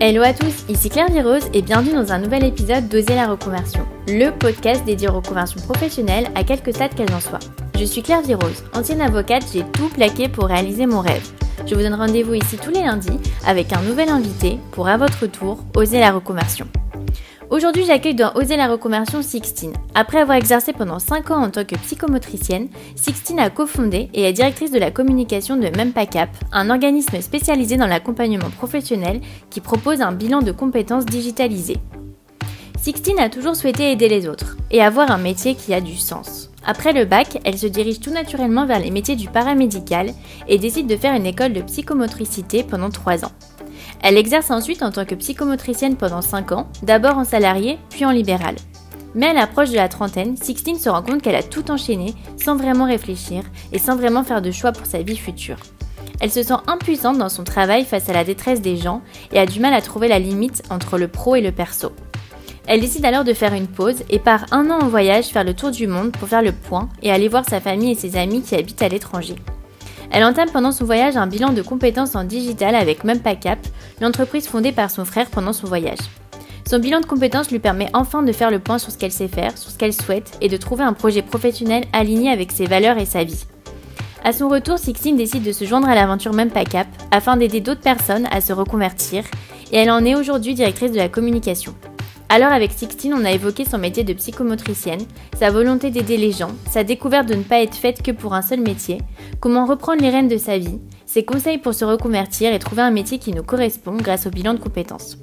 Hello à tous, ici Claire Virose et bienvenue dans un nouvel épisode d'Oser la reconversion, le podcast dédié aux reconversions professionnelles à quelque stade qu'elles en soient. Je suis Claire Virose, ancienne avocate, j'ai tout plaqué pour réaliser mon rêve. Je vous donne rendez-vous ici tous les lundis avec un nouvel invité pour à votre tour oser la reconversion. Aujourd'hui, j'accueille dans Oser la reconversion Sixtine. Après avoir exercé pendant 5 ans en tant que psychomotricienne, Sixtine a cofondé et est directrice de la communication de Mempacap, un organisme spécialisé dans l'accompagnement professionnel qui propose un bilan de compétences digitalisé. Sixtine a toujours souhaité aider les autres et avoir un métier qui a du sens. Après le bac, elle se dirige tout naturellement vers les métiers du paramédical et décide de faire une école de psychomotricité pendant 3 ans. Elle exerce ensuite en tant que psychomotricienne pendant 5 ans, d'abord en salarié, puis en libéral. Mais à l'approche de la trentaine, Sixtine se rend compte qu'elle a tout enchaîné sans vraiment réfléchir et sans vraiment faire de choix pour sa vie future. Elle se sent impuissante dans son travail face à la détresse des gens et a du mal à trouver la limite entre le pro et le perso. Elle décide alors de faire une pause et part 1 an en voyage faire le tour du monde pour faire le point et aller voir sa famille et ses amis qui habitent à l'étranger. Elle entame pendant son voyage un bilan de compétences en digital avec Mempacap, l'entreprise fondée par son frère pendant son voyage. Son bilan de compétences lui permet enfin de faire le point sur ce qu'elle sait faire, sur ce qu'elle souhaite et de trouver un projet professionnel aligné avec ses valeurs et sa vie. À son retour, Sixtine décide de se joindre à l'aventure Mempacap afin d'aider d'autres personnes à se reconvertir et elle en est aujourd'hui directrice de la communication. Alors avec Sixtine, on a évoqué son métier de psychomotricienne, sa volonté d'aider les gens, sa découverte de ne pas être faite que pour un seul métier, comment reprendre les rênes de sa vie, ses conseils pour se reconvertir et trouver un métier qui nous correspond grâce au bilan de compétences.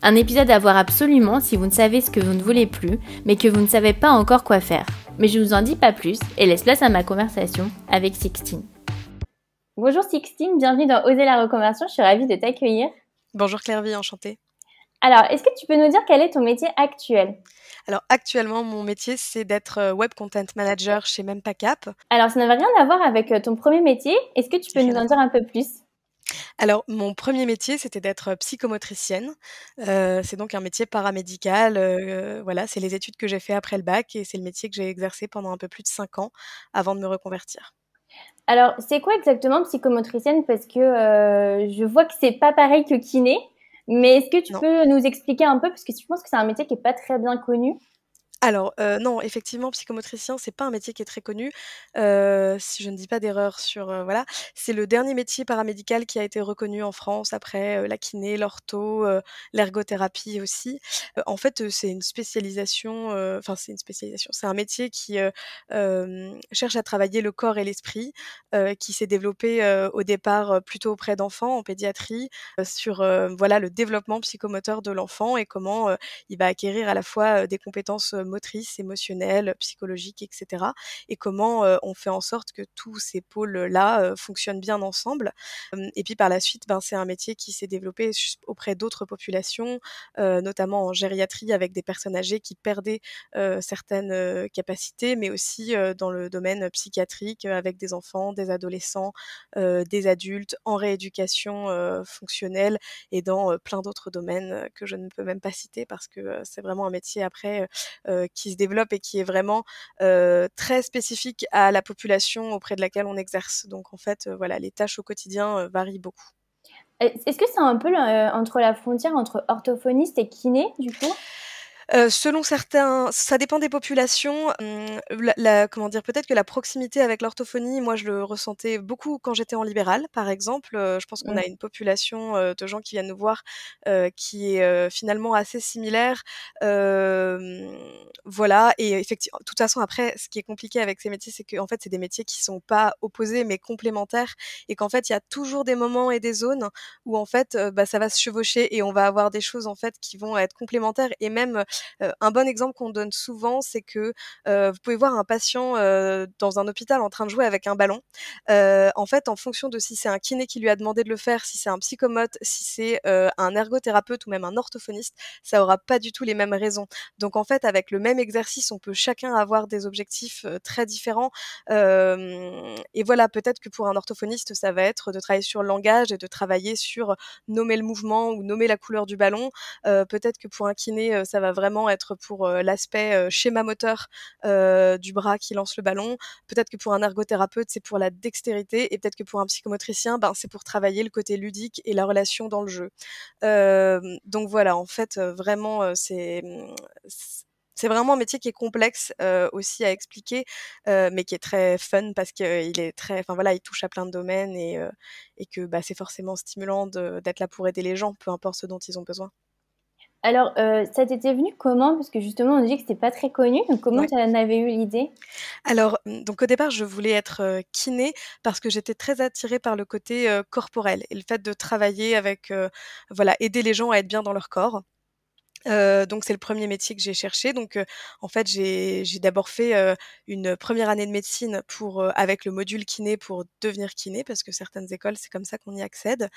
Un épisode à voir absolument si vous ne savez ce que vous ne voulez plus, mais que vous ne savez pas encore quoi faire. Mais je ne vous en dis pas plus et laisse place à ma conversation avec Sixtine. Bonjour Sixtine, bienvenue dans Oser la reconversion, je suis ravie de t'accueillir. Bonjour Claire-Vie, enchantée. Alors, est-ce que tu peux nous dire quel est ton métier actuel ? Alors actuellement, mon métier, c'est d'être Web Content Manager chez Mempacap. Alors, ça n'avait rien à voir avec ton premier métier. Est-ce que tu peux nous en dire un peu plus ? Alors, mon premier métier, c'était d'être psychomotricienne. C'est donc un métier paramédical. Voilà, c'est les études que j'ai fait après le bac et c'est le métier que j'ai exercé pendant un peu plus de 5 ans avant de me reconvertir. Alors, c'est quoi exactement psychomotricienne ? Parce que je vois que c'est pas pareil que kiné. Mais est-ce que tu Non. peux nous expliquer un peu ? Parce que je pense que c'est un métier qui est pas très bien connu. Alors, non, effectivement, psychomotricien, c'est pas un métier qui est très connu. Si je ne dis pas d'erreur sur, voilà, c'est le dernier métier paramédical qui a été reconnu en France après, la kiné, l'ortho, l'ergothérapie aussi. En fait, c'est une spécialisation, c'est une spécialisation, c'est un métier qui, cherche à travailler le corps et l'esprit, qui s'est développé, au départ, plutôt auprès d'enfants en pédiatrie, sur, voilà, le développement psychomoteur de l'enfant et comment, il va acquérir à la fois, des compétences, motrices, émotionnelles, psychologiques, etc. Et comment on fait en sorte que tous ces pôles-là fonctionnent bien ensemble. Et puis par la suite, c'est un métier qui s'est développé auprès d'autres populations, notamment en gériatrie avec des personnes âgées qui perdaient certaines capacités, mais aussi dans le domaine psychiatrique avec des enfants, des adolescents, des adultes, en rééducation fonctionnelle et dans plein d'autres domaines que je ne peux même pas citer parce que c'est vraiment un métier après qui se développe et qui est vraiment très spécifique à la population auprès de laquelle on exerce. Donc en fait, voilà, les tâches au quotidien varient beaucoup. Est-ce que c'est un peu entre la frontière entre orthophoniste et kiné, du coup ? Selon certains, ça dépend des populations. Comment dire? Peut-être que la proximité avec l'orthophonie, moi, je le ressentais beaucoup quand j'étais en libéral, par exemple. Je pense qu'on a une population, de gens qui viennent nous voir, qui est, finalement assez similaire. Voilà et de toute façon, après, ce qui est compliqué avec ces métiers, c'est qu'en fait, c'est des métiers qui sont pas opposés, mais complémentaires et qu'en fait, il y a toujours des moments et des zones où en fait, ça va se chevaucher et on va avoir des choses, en fait, qui vont être complémentaires et même, un bon exemple qu'on donne souvent, c'est que, vous pouvez voir un patient, dans un hôpital en train de jouer avec un ballon. En fait, en fonction de si c'est un kiné qui lui a demandé de le faire, si c'est un psychomote, si c'est, un ergothérapeute ou même un orthophoniste, ça aura pas du tout les mêmes raisons. Donc en fait, avec le même exercice, on peut chacun avoir des objectifs, très différents. Et voilà, peut-être que pour un orthophoniste, ça va être de travailler sur le langage et de travailler sur nommer le mouvement ou nommer la couleur du ballon. Peut-être que pour un kiné, ça va vraiment vraiment être pour l'aspect schéma moteur du bras qui lance le ballon. Peut-être que pour un ergothérapeute, c'est pour la dextérité, et peut-être que pour un psychomotricien, c'est pour travailler le côté ludique et la relation dans le jeu. Donc voilà, en fait, vraiment, c'est vraiment un métier qui est complexe aussi à expliquer, mais qui est très fun parce qu'il est très, enfin voilà, il touche à plein de domaines et que c'est forcément stimulant d'être là pour aider les gens, peu importe ce dont ils ont besoin. Alors, ça t'était venu comment? Parce que justement, on dit que c'était pas très connu, donc comment Ouais. tu en avais eu l'idée? Alors, donc au départ, je voulais être kiné parce que j'étais très attirée par le côté corporel et le fait de travailler avec, voilà, aider les gens à être bien dans leur corps. Donc c'est le premier métier que j'ai cherché. Donc, en fait, j'ai d'abord fait une première année de médecine pour, avec le module kiné pour devenir kiné, parce que certaines écoles, c'est comme ça qu'on y accède.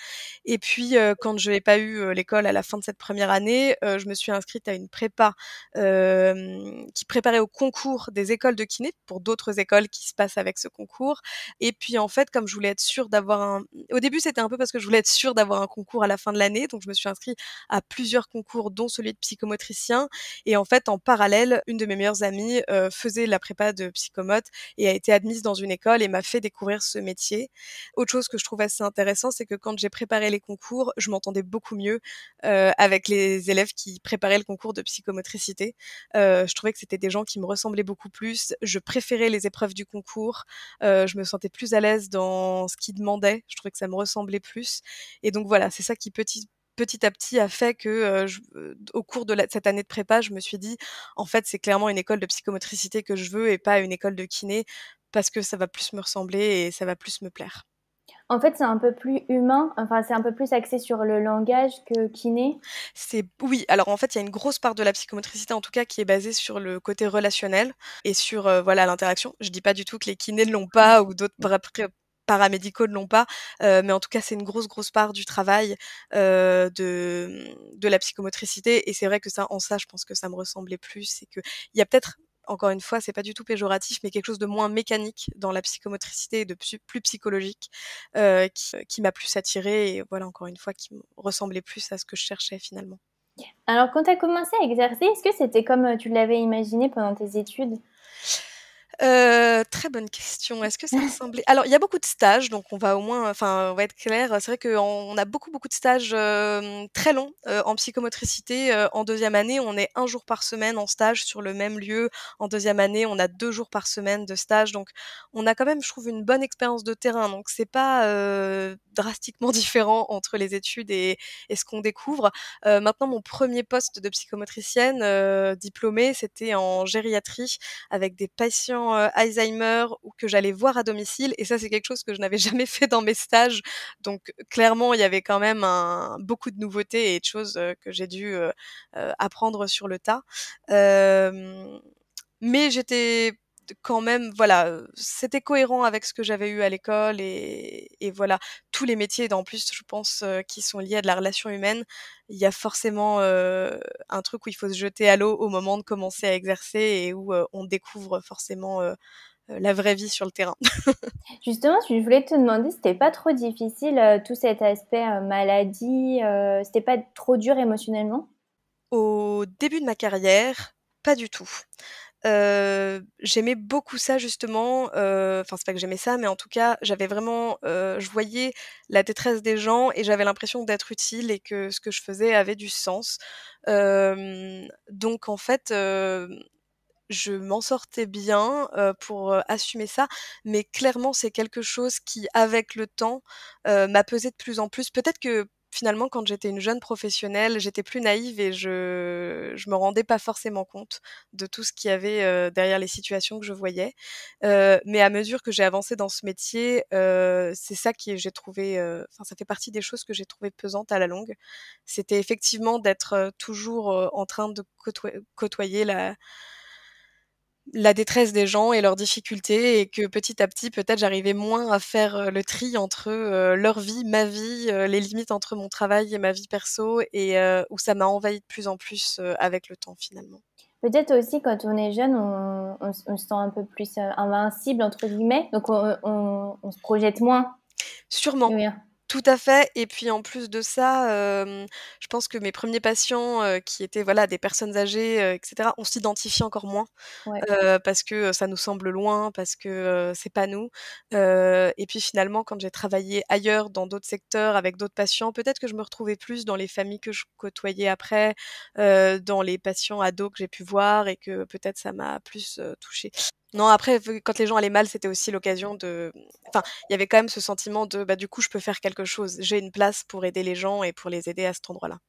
Et puis, quand je n'ai pas eu l'école à la fin de cette première année, je me suis inscrite à une prépa qui préparait au concours des écoles de kiné pour d'autres écoles qui se passent avec ce concours. Et puis en fait, comme je voulais être sûre d'avoir un, au début c'était un peu parce que je voulais être sûre d'avoir un concours à la fin de l'année, donc je me suis inscrite à plusieurs concours, dont celui de psychomotricien. Et en fait, en parallèle, une de mes meilleures amies faisait la prépa de psychomote et a été admise dans une école et m'a fait découvrir ce métier. Autre chose que je trouve assez intéressant, c'est que quand j'ai préparé les concours, je m'entendais beaucoup mieux avec les élèves qui préparaient le concours de psychomotricité. Je trouvais que c'était des gens qui me ressemblaient beaucoup plus. Je préférais les épreuves du concours. Je me sentais plus à l'aise dans ce qu'ils demandaient. Je trouvais que ça me ressemblait plus. Et donc voilà, c'est ça qui petit à petit a fait que au cours de cette année de prépa, je me suis dit, en fait, c'est clairement une école de psychomotricité que je veux et pas une école de kiné, parce que ça va plus me ressembler et ça va plus me plaire. En fait, c'est un peu plus humain, enfin, c'est un peu plus axé sur le langage que kiné. Oui, alors en fait, il y a une grosse part de la psychomotricité, en tout cas, qui est basée sur le côté relationnel et sur voilà, l'interaction. Je dis pas du tout que les kinés ne l'ont pas ou d'autres paramédicaux ne l'ont pas, mais en tout cas, c'est une grosse part du travail de la psychomotricité. Et c'est vrai que ça, en ça, je pense que ça me ressemblait plus. C'est que il y a peut-être, encore une fois, c'est pas du tout péjoratif, mais quelque chose de moins mécanique dans la psychomotricité et de plus psychologique qui m'a plus attirée et voilà, encore une fois, qui me ressemblait plus à ce que je cherchais finalement. Alors, quand tu as commencé à exercer, est-ce que c'était comme tu l'avais imaginé pendant tes études? Très bonne question. Est-ce que ça ressemblait, alors il y a beaucoup de stages, donc on va au moins, enfin, on va être clair. C'est vrai qu'on a beaucoup de stages, très longs, en psychomotricité. En deuxième année, on est 1 jour par semaine en stage sur le même lieu. En deuxième année, on a 2 jours par semaine de stage. Donc on a quand même, je trouve, une bonne expérience de terrain. Donc c'est pas, drastiquement différent entre les études et ce qu'on découvre. Maintenant, mon premier poste de psychomotricienne, diplômée, c'était en gériatrie avec des patients Alzheimer ou que j'allais voir à domicile, et ça c'est quelque chose que je n'avais jamais fait dans mes stages. Donc clairement, il y avait quand même beaucoup de nouveautés et de choses que j'ai dû apprendre sur le tas. Hem, mais j'étais quand même, voilà, c'était cohérent avec ce que j'avais eu à l'école et voilà. Tous les métiers, en plus, je pense, qui sont liés à de la relation humaine, il y a forcément, un truc où il faut se jeter à l'eau au moment de commencer à exercer et où, on découvre forcément, la vraie vie sur le terrain. Justement, je voulais te demander si c'était pas trop difficile, tout cet aspect maladie, c'était pas trop dur émotionnellement? Au début de ma carrière, pas du tout. J'aimais beaucoup ça justement, enfin c'est pas que j'aimais ça, mais en tout cas, j'avais vraiment, je voyais la détresse des gens et j'avais l'impression d'être utile et que ce que je faisais avait du sens. Donc en fait, je m'en sortais bien, pour, assumer ça, mais clairement c'est quelque chose qui, avec le temps, m'a pesé de plus en plus. Peut-être que finalement quand j'étais une jeune professionnelle, j'étais plus naïve et je me rendais pas forcément compte de tout ce qu'il y avait, derrière les situations que je voyais. Mais à mesure que j'ai avancé dans ce métier, c'est ça qui j'ai trouvé, enfin ça fait partie des choses que j'ai trouvées pesantes à la longue. C'était effectivement d'être, toujours, en train de côtoyer la détresse des gens et leurs difficultés, et que petit à petit, peut-être, j'arrivais moins à faire, le tri entre, leur vie, ma vie, les limites entre mon travail et ma vie perso, et où ça m'a envahi de plus en plus, avec le temps finalement. Peut-être aussi quand on est jeune, on se sent un peu plus «invincible» entre guillemets, donc on se projette moins. Sûrement. Oui. Tout à fait et puis en plus de ça, je pense que mes premiers patients, qui étaient voilà des personnes âgées, et cetera, on s'identifie encore moins, Ouais. parce que, ça nous semble loin, parce que, c'est pas nous, et puis finalement quand j'ai travaillé ailleurs dans d'autres secteurs avec d'autres patients, peut-être que je me retrouvais plus dans les familles que je côtoyais après, dans les patients ados que j'ai pu voir et que peut-être ça m'a plus, touchée. Non après v quand les gens allaient mal, c'était aussi l'occasion de enfin, il y avait quand même ce sentiment de, bah, du coup, je peux faire quelque chose. J'ai une place pour aider les gens et pour les aider à cet endroit-là.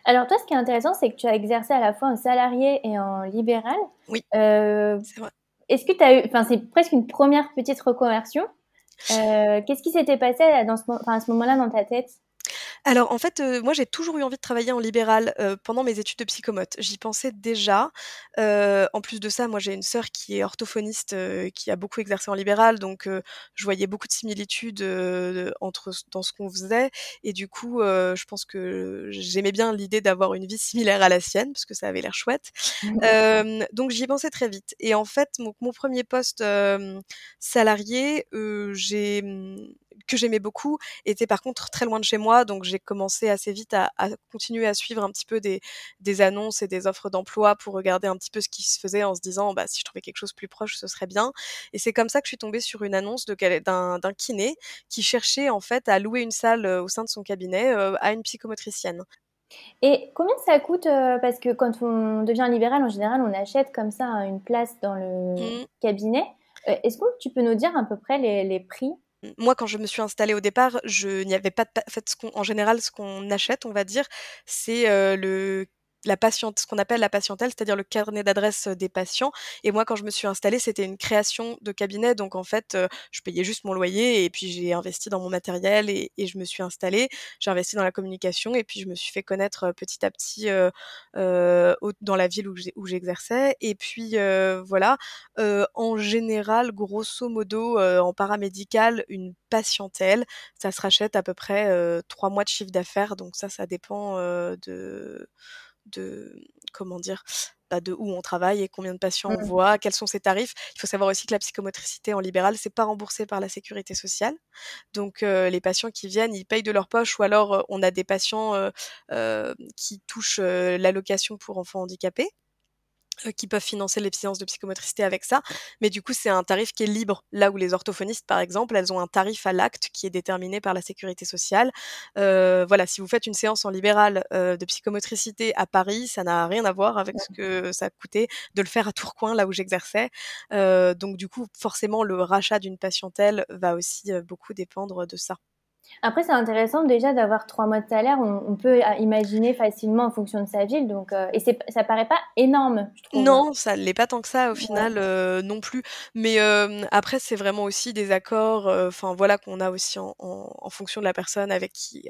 Alors toi, ce qui est intéressant, c'est que tu as exercé à la fois en salarié et en libéral. Oui, Heu, c'est vrai. est-ce que tu as eu enfin, c'est presque une première petite reconversion. Qu'est-ce qui s'était passé dans à ce moment-là dans ta tête? Alors en fait, moi j'ai toujours eu envie de travailler en libéral, pendant mes études de psychomote. J'y pensais déjà, en plus de ça, moi j'ai une sœur qui est orthophoniste, qui a beaucoup exercé en libéral donc je voyais beaucoup de similitudes, entre dans ce qu'on faisait et du coup, je pense que j'aimais bien l'idée d'avoir une vie similaire à la sienne parce que ça avait l'air chouette. Donc j'y ai pensé très vite et en fait mon 1er poste, salarié, que j'aimais beaucoup était par contre très loin de chez moi, donc j'ai commencé assez vite à continuer à suivre un petit peu des annonces et des offres d'emploi pour regarder un petit peu ce qui se faisait en se disant: «Bah, si je trouvais quelque chose plus proche, ce serait bien» et c'est comme ça que je suis tombée sur une annonce d'un kiné qui cherchait en fait à louer une salle, au sein de son cabinet, à une psychomotricienne. Et combien ça coûte, parce que quand on devient libéral, en général, on achète comme ça une place dans le Mmh. cabinet. Est-ce que tu peux nous dire à peu près les prix? Moi, quand je me suis installée au départ, je n'y avait pas de pa en fait, en général, ce qu'on achète, on va dire, c'est, ce qu'on appelle la patientèle, c'est-à-dire le carnet d'adresses, des patients et moi, quand je me suis installée, c'était une création de cabinet donc en fait, je payais juste mon loyer et puis j'ai investi dans mon matériel et je me suis installée. J'ai investi dans la communication et puis je me suis fait connaître, petit à petit, au dans la ville où j'exerçais et puis, voilà. En général, grosso modo, en paramédical, une patientèle, ça se rachète à peu près, 3 mois de chiffre d'affaires, donc ça dépend, de comment dire? Bah, de où on travaille et combien de patients on Mmh. voit, quels sont ses tarifs. Il faut savoir aussi que la psychomotricité en libéral, c'est pas remboursé par la sécurité sociale, donc les patients qui viennent, ils payent de leur poche ou alors, on a des patients, qui touchent, l'allocation pour enfants handicapés qui peuvent financer les séances de psychomotricité avec ça. Mais du coup, c'est un tarif qui est libre. Là où les orthophonistes, par exemple, elles ont un tarif à l'acte qui est déterminé par la sécurité sociale. Voilà, si vous faites une séance en libéral, de psychomotricité à Paris, ça n'a rien à voir avec ce que ça coûtait de le faire à Tourcoing, là où j'exerçais. Donc du coup, forcément, le rachat d'une patientèle va aussi, beaucoup dépendre de ça. Après, c'est intéressant déjà d'avoir 3 mois de salaire. On peut imaginer facilement en fonction de sa ville, donc et ça paraît pas énorme, je trouve. Non, ça ne l'est pas tant que ça au Ouais. final, non plus. Mais, après c'est vraiment aussi des accords, enfin voilà, qu'on a aussi en fonction de la personne avec qui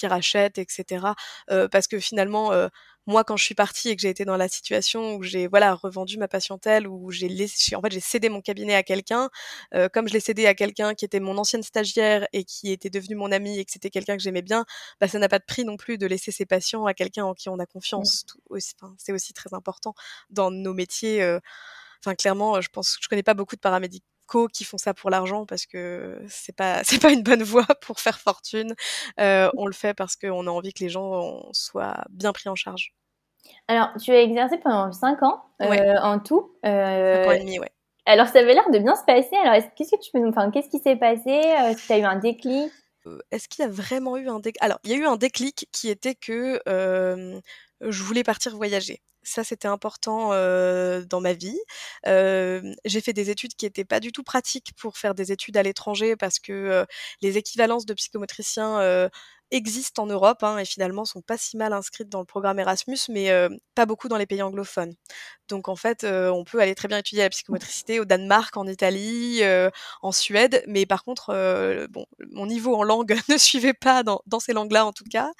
rachète et cetera. Parce que finalement, moi quand je suis partie et que j'ai été dans la situation où j'ai, voilà, revendu ma patientèle, où en fait j'ai cédé mon cabinet à quelqu'un, comme je l'ai cédé à quelqu'un qui était mon ancienne stagiaire et qui était devenu mon ami et que c'était quelqu'un que j'aimais bien, bah, ça n'a pas de prix non plus de laisser ses patients à quelqu'un en qui on a Mmh. confiance. Tout aussi enfin, c'est aussi très important dans nos métiers, enfin clairement, je pense que je connais pas beaucoup de paramédicaux qui font ça pour l'argent parce que c'est pas c'est pas une bonne voie pour faire fortune. On le fait parce qu'on a envie que les gens soient bien pris en charge. Alors, tu as exercé pendant 5 ans, Ouais, en tout. 5 ans et demi, ouais. Alors ça avait l'air de bien se passer. Alors qu'est-ce que tu peux nous enfin, qu'est-ce qui s'est passé? Est-ce que tu as eu un déclic? Est-ce qu'il y a vraiment eu un alors il y a eu un déclic qui était que, je voulais partir voyager. Ça, c'était important, dans ma vie. J'ai fait des études qui étaient pas du tout pratiques pour faire des études à l'étranger parce que, les équivalences de psychomotriciens, existent en Europe, hein, et finalement sont pas si mal inscrites dans le programme Erasmus, mais, pas beaucoup dans les pays anglophones. Donc en fait, on peut aller très bien étudier la psychomotricité au Danemark, en Italie, en Suède, mais par contre, bon, mon niveau en langue ne suivait pas dans ces langues-là en tout cas.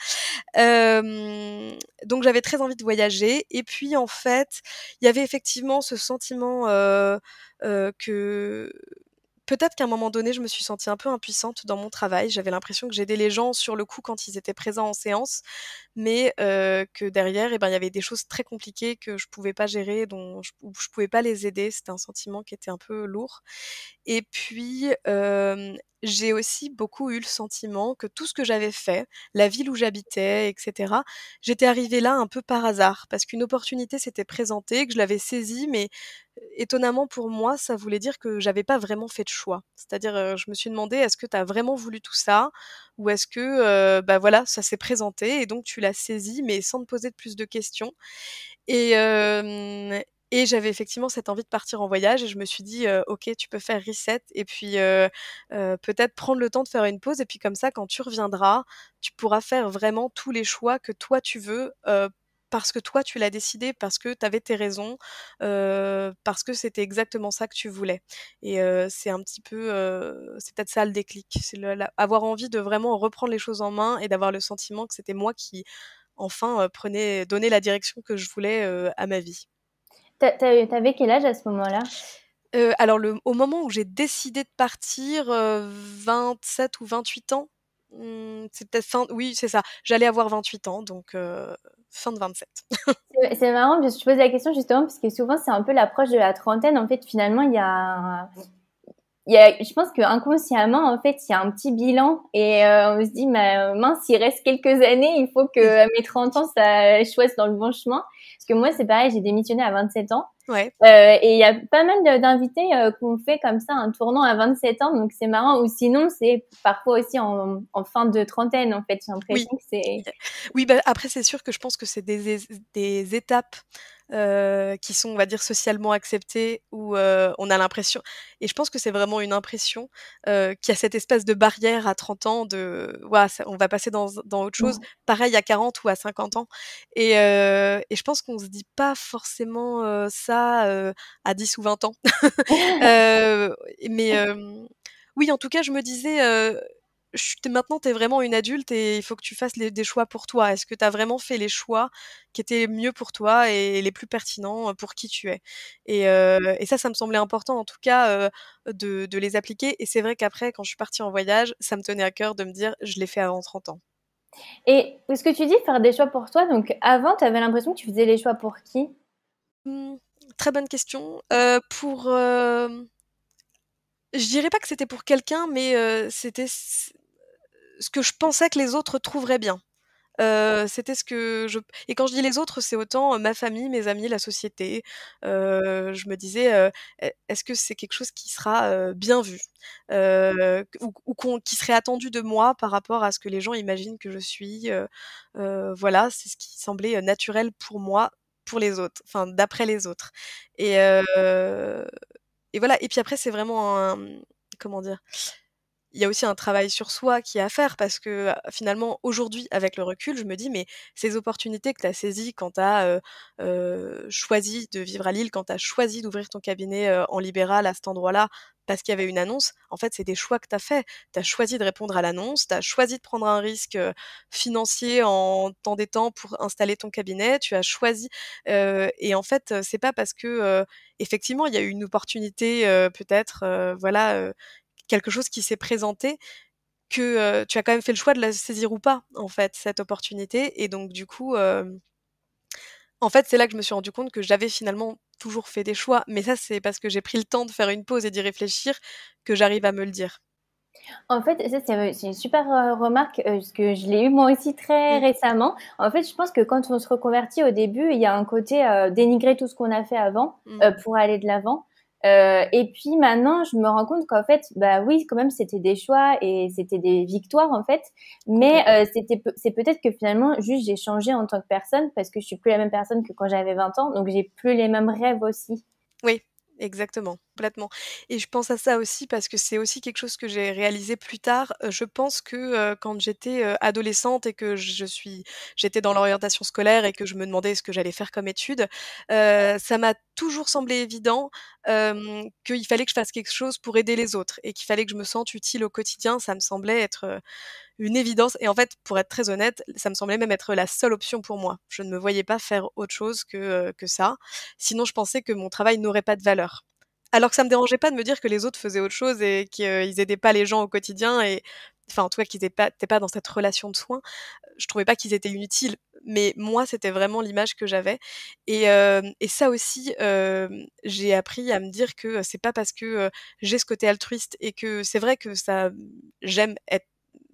Donc j'avais très envie de voyager et puis en fait, il y avait effectivement ce sentiment, que peut-être qu'à un moment donné, je me suis sentie un peu impuissante dans mon travail. J'avais l'impression que j'aidais les gens sur le coup quand ils étaient présents en séance, mais que derrière, il y avait des choses très compliquées que je pouvais pas gérer, où je pouvais pas les aider. C'était un sentiment qui était un peu lourd. Et puis, j'ai aussi beaucoup eu le sentiment que tout ce que j'avais fait, la ville où j'habitais et cetera, j'étais arrivée là un peu par hasard parce qu'une opportunité s'était présentée, que je l'avais saisie, mais étonnamment pour moi, ça voulait dire que j'avais pas vraiment fait de choix. C'est-à-dire, je me suis demandé: «Est-ce que tu as vraiment voulu tout ça? Ou est-ce que, voilà, ça s'est présenté et donc tu l'as saisi mais sans te poser de plus de questions?» Et hem et j'avais effectivement cette envie de partir en voyage et je me suis dit: «OK, tu peux faire reset et puis, peut-être prendre le temps de faire une pause et puis comme ça, quand tu reviendras, tu pourras faire vraiment tous les choix que toi tu veux, parce que toi tu l'as décidé, parce que tu avais tes raisons, parce que c'était exactement ça que tu voulais». Et c'est un petit peu, c'est peut-être ça le déclic. C'est le la avoir envie de vraiment reprendre les choses en main et d'avoir le sentiment que c'était moi qui enfin, donnait la direction que je voulais, à ma vie. T'avais quel âge à ce moment-là? Alors au moment où j'ai décidé de partir, 27 ou 28 ans, c'est peut-être oui, c'est ça. J'allais avoir 28 ans, donc fin de 27. C'est marrant, je pose la question justement parce que souvent c'est un peu l'approche de la trentaine. En fait, finalement, je pense que inconsciemment, en fait, il y a un petit bilan et on se dit, mince, il reste quelques années, il faut que à mes 30 ans, ça je sois dans le bon chemin. Parce que moi, c'est pareil, j'ai démissionné à 27 ans. Ouais. Et il y a pas mal d'invités qu'on fait comme ça un tournant à 27 ans, donc c'est marrant. Ou sinon, c'est parfois aussi en fin de trentaine, en fait. J'ai Oui. l'impression que c'est... Oui, après c'est sûr que je pense que c'est des étapes, qui sont, on va dire, socialement acceptées où, on a l'impression et je pense que c'est vraiment une impression, qu'il y a cette espèce de barrière à 30 ans de: «Waouh, ça on va passer dans autre chose». Pareil à 40 ou à 50 ans et je pense qu'on se dit pas forcément, ça, à 10 ou 20 ans. Heu, mais oui, en tout cas, je me disais, maintenant, tu es vraiment une adulte et il faut que tu fasses des choix pour toi. Est-ce que tu as vraiment fait les choix qui étaient mieux pour toi et les plus pertinents, pour qui tu es? Et ça me semblait important en tout cas, de les appliquer et c'est vrai qu'après quand je suis partie en voyage, ça me tenait à cœur de me dire: «Je l'ai fait avant 30 ans». Et ce que tu dis, faire des choix pour toi, donc avant, tu avais l'impression que tu faisais les choix pour qui? Mmh, très bonne question. Je dirais pas que c'était pour quelqu'un, mais c'était ce que je pensais que les autres trouveraient bien. C'était ce que je et quand je dis les autres, c'est autant, ma famille, mes amis, la société. Je me disais, «Est-ce que c'est quelque chose qui sera, bien vu?» ou qui serait attendu de moi par rapport à ce que les gens imaginent que je suis, voilà, c'est ce qui semblait, naturel pour moi, pour les autres, enfin d'après les autres et heu et voilà et puis après c'est vraiment comment dire? Il y a aussi un travail sur soi qui est à faire parce que, finalement, aujourd'hui, avec le recul, je me dis: «Mais ces opportunités que tu as saisies quand tu as, choisi de vivre à Lille, quand tu as choisi d'ouvrir ton cabinet, en libéral à cet endroit-là, parce qu'il y avait une annonce, en fait, c'est des choix que tu as faits. Tu as choisi de répondre à l'annonce, tu as choisi de prendre un risque, financier en t'endettant pour installer ton cabinet, tu as choisi, et en fait, c'est pas parce que, effectivement, il y a eu une opportunité, peut-être, voilà, quelque chose qui s'est présenté que, tu as quand même fait le choix de la saisir ou pas, en fait, cette opportunité et donc du coup, en fait, c'est là que je me suis rendu compte que j'avais finalement toujours fait des choix, mais ça, c'est parce que j'ai pris le temps de faire une pause et d'y réfléchir que j'arrive à me le dire. En fait, ça, c'est une super remarque, parce que je l'ai eu moi aussi très Mmh. récemment. En fait, je pense que quand on se reconvertit au début, il y a un côté dénigrer tout ce qu'on a fait avant Mmh. pour aller de l'avant. Et puis maintenant, je me rends compte qu'en fait, bah oui, quand même, c'était des choix et c'était des victoires en fait. Mais Complètement. c'est peut-être que finalement, juste j'ai changé en tant que personne parce que je suis plus la même personne que quand j'avais 20 ans, donc j'ai plus les mêmes rêves aussi. Oui, exactement, complètement et je pense à ça aussi parce que c'est aussi quelque chose que j'ai réalisé plus tard. Je pense que, quand j'étais, adolescente et que j'étais dans l'orientation scolaire et que je me demandais ce que j'allais faire comme études, ça m'a toujours semblé évident, qu'il fallait que je fasse quelque chose pour aider les autres et qu'il fallait que je me sente utile au quotidien. Ça me semblait être, une évidence et en fait, pour être très honnête, ça me semblait même être la seule option pour moi. Je ne me voyais pas faire autre chose que ça. Sinon, je pensais que mon travail n'aurait pas de valeur. Alors que ça me dérangeait pas de me dire que les autres faisaient autre chose et qu'ils aidaient pas les gens au quotidien et enfin, en tout cas, qu'ils étaient pas dans cette relation de soins. Je trouvais pas qu'ils étaient inutiles, mais moi, c'était vraiment l'image que j'avais et ça aussi, j'ai appris à me dire que, c'est pas parce que, j'ai ce côté altruiste et que c'est vrai que ça j'aime être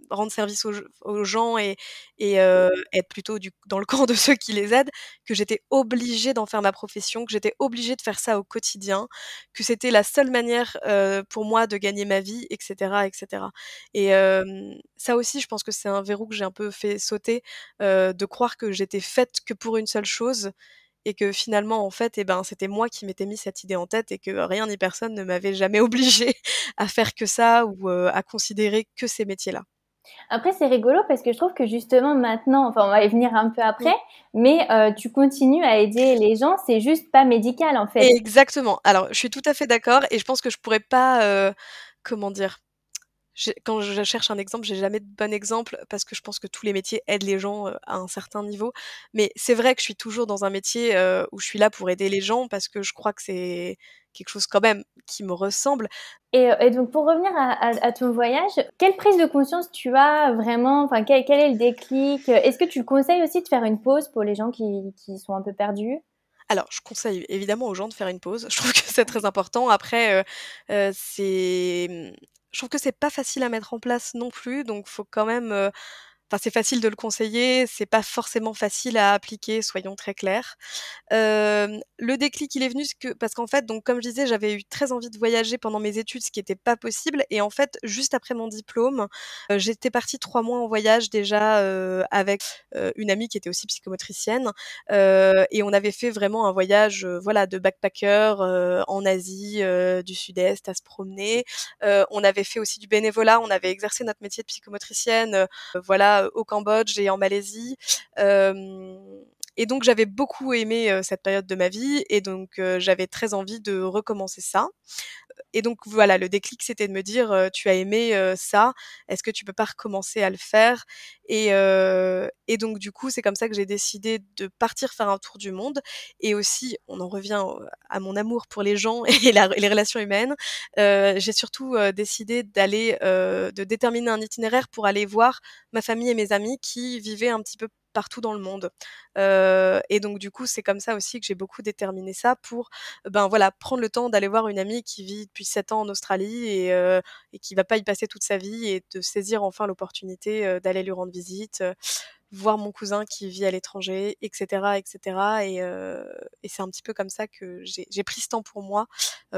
rendre service aux gens et être plutôt dans le camp de ceux qui les aident, que j'étais obligée d'en faire ma profession, que j'étais obligée de faire ça au quotidien, que c'était la seule manière, pour moi de gagner ma vie et cetera et cetera et ça aussi, je pense que c'est un verrou que j'ai un peu fait sauter, de croire que j'étais faite que pour une seule chose et que finalement, en fait, eh ben, c'était moi qui m'étais mis cette idée en tête et que rien ni personne ne m'avait jamais obligée à faire que ça ou, à considérer que ces métiers-là. Après, c'est rigolo parce que je trouve que justement maintenant, enfin, on va y venir un peu Mmh. après, mais tu continues à aider les gens, c'est juste pas médical en fait. Exactement. Alors, je suis tout à fait d'accord et je pense que je pourrais pas, comment dire? Quand je cherche un exemple, j'ai jamais de bon exemple parce que je pense que tous les métiers aident les gens, à un certain niveau. Mais c'est vrai que je suis toujours dans un métier, où je suis là pour aider les gens parce que je crois que c'est quelque chose quand même qui me ressemble. Et donc pour revenir à ton voyage, quelle prise de conscience tu as vraiment, enfin quel est le déclic? Est-ce que tu le conseilles aussi de faire une pause pour les gens qui sont un peu perdus? Alors, je conseille évidemment aux gens de faire une pause. Je trouve que c'est très important. Après, je trouve que c'est pas facile à mettre en place non plus, donc faut quand même, enfin, c'est facile de le conseiller, c'est pas forcément facile à appliquer, soyons très clairs. Le déclic, il est venu parce qu'en fait, donc comme je disais, j'avais eu très envie de voyager pendant mes études, ce qui était pas possible et en fait, juste après mon diplôme, j'étais partie 3 mois en voyage déjà, avec, une amie qui était aussi psychomotricienne, et on avait fait vraiment un voyage, voilà, de backpacker, en Asie, du Sud-Est à se promener. On avait fait aussi du bénévolat, on avait exercé notre métier de psychomotricienne, voilà, au Cambodge et en Malaisie. Hem et donc j'avais beaucoup aimé, cette période de ma vie et donc j'avais très envie de recommencer ça et donc voilà, le déclic, c'était de me dire, «Tu as aimé, ça, est-ce que tu peux pas recommencer à le faire?» et donc du coup, c'est comme ça que j'ai décidé de partir faire un tour du monde et aussi, on en revient à mon amour pour les gens et les relations humaines. J'ai surtout, décidé de déterminer un itinéraire pour aller voir ma famille et mes amis qui vivaient un petit peu partout dans le monde. Et donc du coup, c'est comme ça aussi que j'ai beaucoup déterminé ça pour, ben, voilà, prendre le temps d'aller voir une amie qui vit depuis 7 ans en Australie et qui va pas y passer toute sa vie et de saisir enfin l'opportunité, d'aller lui rendre visite, voir mon cousin qui vit à l'étranger et cetera et cetera et c'est un petit peu comme ça que j'ai pris ce temps pour moi,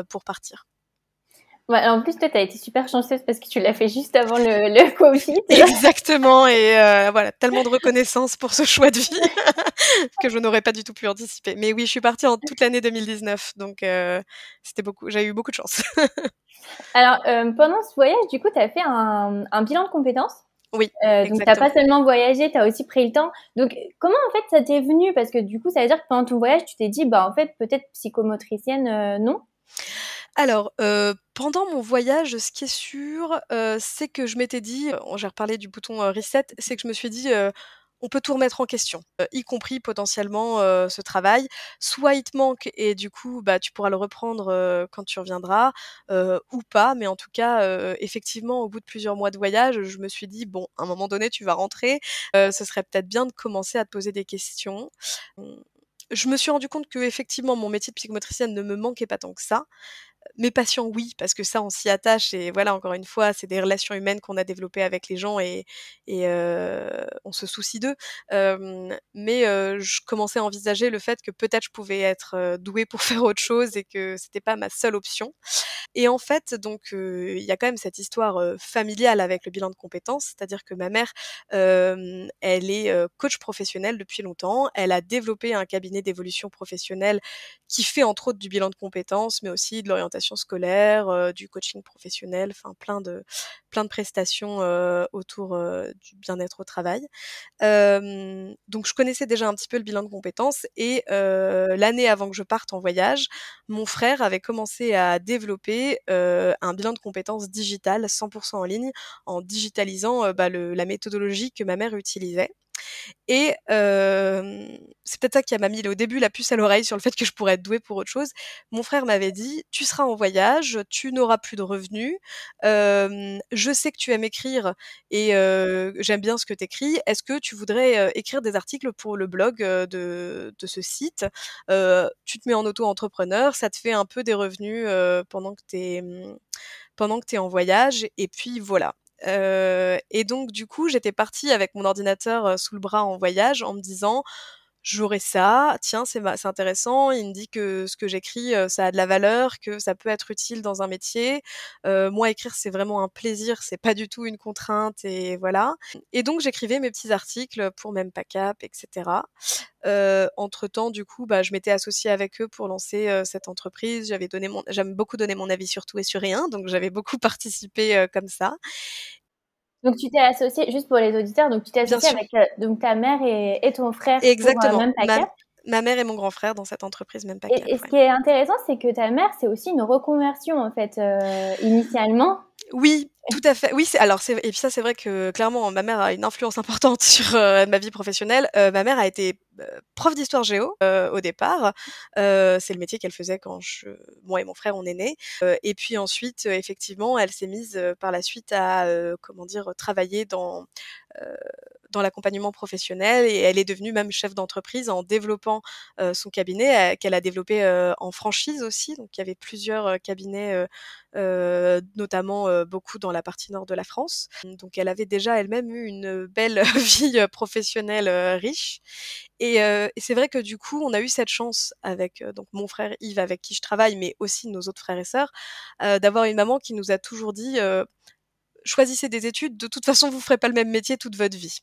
pour partir. Ouais, en plus, toi, tu as été super chanceuse parce que tu l'as fait juste avant le Covid. Exactement et voilà, tellement de reconnaissance pour ce choix de vie que je n'aurais pas du tout pu anticiper. Mais oui, je suis partie en toute l'année 2019 donc j'ai eu beaucoup de chance. Alors, pendant ce voyage, du coup, tu as fait un bilan de compétences. Oui, Donc, tu as pas exactement. seulement voyagé, tu as aussi pris le temps. Donc, comment, en fait, ça t'est venu? Parce que du coup, ça veut dire que pendant ton voyage, tu t'es dit, bah, en fait, peut-être psychomotricienne, non? Alors, pendant mon voyage, ce qui est sûr, c'est que je m'étais dit, j'ai reparlé du bouton, reset, c'est que je me suis dit, «On peut tout remettre en question, y compris potentiellement, ce travail. Soit il te manque et du coup, bah, tu pourras le reprendre, quand tu reviendras, ou pas». Mais en tout cas, effectivement, au bout de plusieurs mois de voyage, je me suis dit: «Bon, à un moment donné, tu vas rentrer, ce serait peut-être bien de commencer à te poser des questions». Mmh, je me suis rendu compte qu'effectivement, mon métier de psychomotricienne ne me manquait pas tant que ça. Mes patients, oui, parce que ça, on s'y attache et voilà, encore une fois, c'est des relations humaines qu'on a développées avec les gens et on se soucie d'eux. Mais je commençais à envisager le fait que peut-être je pouvais être, douée pour faire autre chose et que c'était pas ma seule option. Et en fait, donc il y a quand même cette histoire, familiale avec le bilan de compétences, c'est-à-dire que ma mère, elle est, coach professionnelle depuis longtemps. Elle a développé un cabinet d'évolution professionnelle qui fait entre autres du bilan de compétences, mais aussi de l'orientation scolaire, du coaching professionnel, enfin plein de prestations, autour, du bien-être au travail. Donc je connaissais déjà un petit peu le bilan de compétences et l'année avant que je parte en voyage, mon frère avait commencé à développer, un bilan de compétences digital 100 en ligne, en digitalisant, bah, la méthodologie que ma mère utilisait. Et c'est peut-être ça qui m'a mis au début la puce à l'oreille sur le fait que je pourrais être douée pour autre chose. Mon frère m'avait dit: «Tu seras en voyage, tu n'auras plus de revenus, je sais que tu aimes écrire et j'aime bien ce que tu écris. Est-ce que tu voudrais, écrire des articles pour le blog, de ce site? Tu te mets en auto-entrepreneur, ça te fait un peu des revenus, pendant que tu es en voyage et puis voilà». Et donc du coup, j'étais partie avec mon ordinateur, sous le bras en voyage en me disant: «J'aurai ça, tiens, c'est intéressant, il me dit que ce que j'écris, ça a de la valeur, que ça peut être utile dans un métier. Moi, écrire, c'est vraiment un plaisir, c'est pas du tout une contrainte» et voilà. Et donc j'écrivais mes petits articles pour Mempacap et cetera. Entre-temps, du coup, bah, je m'étais associée avec eux pour lancer, cette entreprise. J'aime beaucoup donner mon avis sur tout et sur rien, donc j'avais beaucoup participé, comme ça. Donc tu t'es associée, juste pour les auditeurs, donc tu t'es Bien associée sûr, avec donc ta mère et ton frère pour exactement. Mempacap. Ma mère et mon grand frère dans cette entreprise Et Mempacap, ce ouais. qui est intéressant, c'est que ta mère, c'est aussi une reconversion en fait, initialement. Oui, tout à fait. Oui, c'est et puis ça, c'est vrai que clairement, ma mère a une influence importante sur, ma vie professionnelle. Ma mère a été, prof d'histoire géo, au départ. C'est le métier qu'elle faisait quand moi et mon frère, on est nés. Et puis ensuite, effectivement, elle s'est mise, par la suite à, comment dire? Travailler heu, dans l'accompagnement professionnel et elle est devenue même chef d'entreprise en développant, son cabinet, qu'elle a développé, en franchise aussi. Donc il y avait plusieurs, cabinets, notamment, beaucoup dans la partie nord de la France. Donc elle avait déjà elle-même eu une belle vie, professionnelle, riche et c'est vrai que du coup, on a eu cette chance avec, donc mon frère Yves avec qui je travaille, mais aussi nos autres frères et sœurs, d'avoir une maman qui nous a toujours dit, choisissez des études, de toute façon, vous ferez pas le même métier toute votre vie.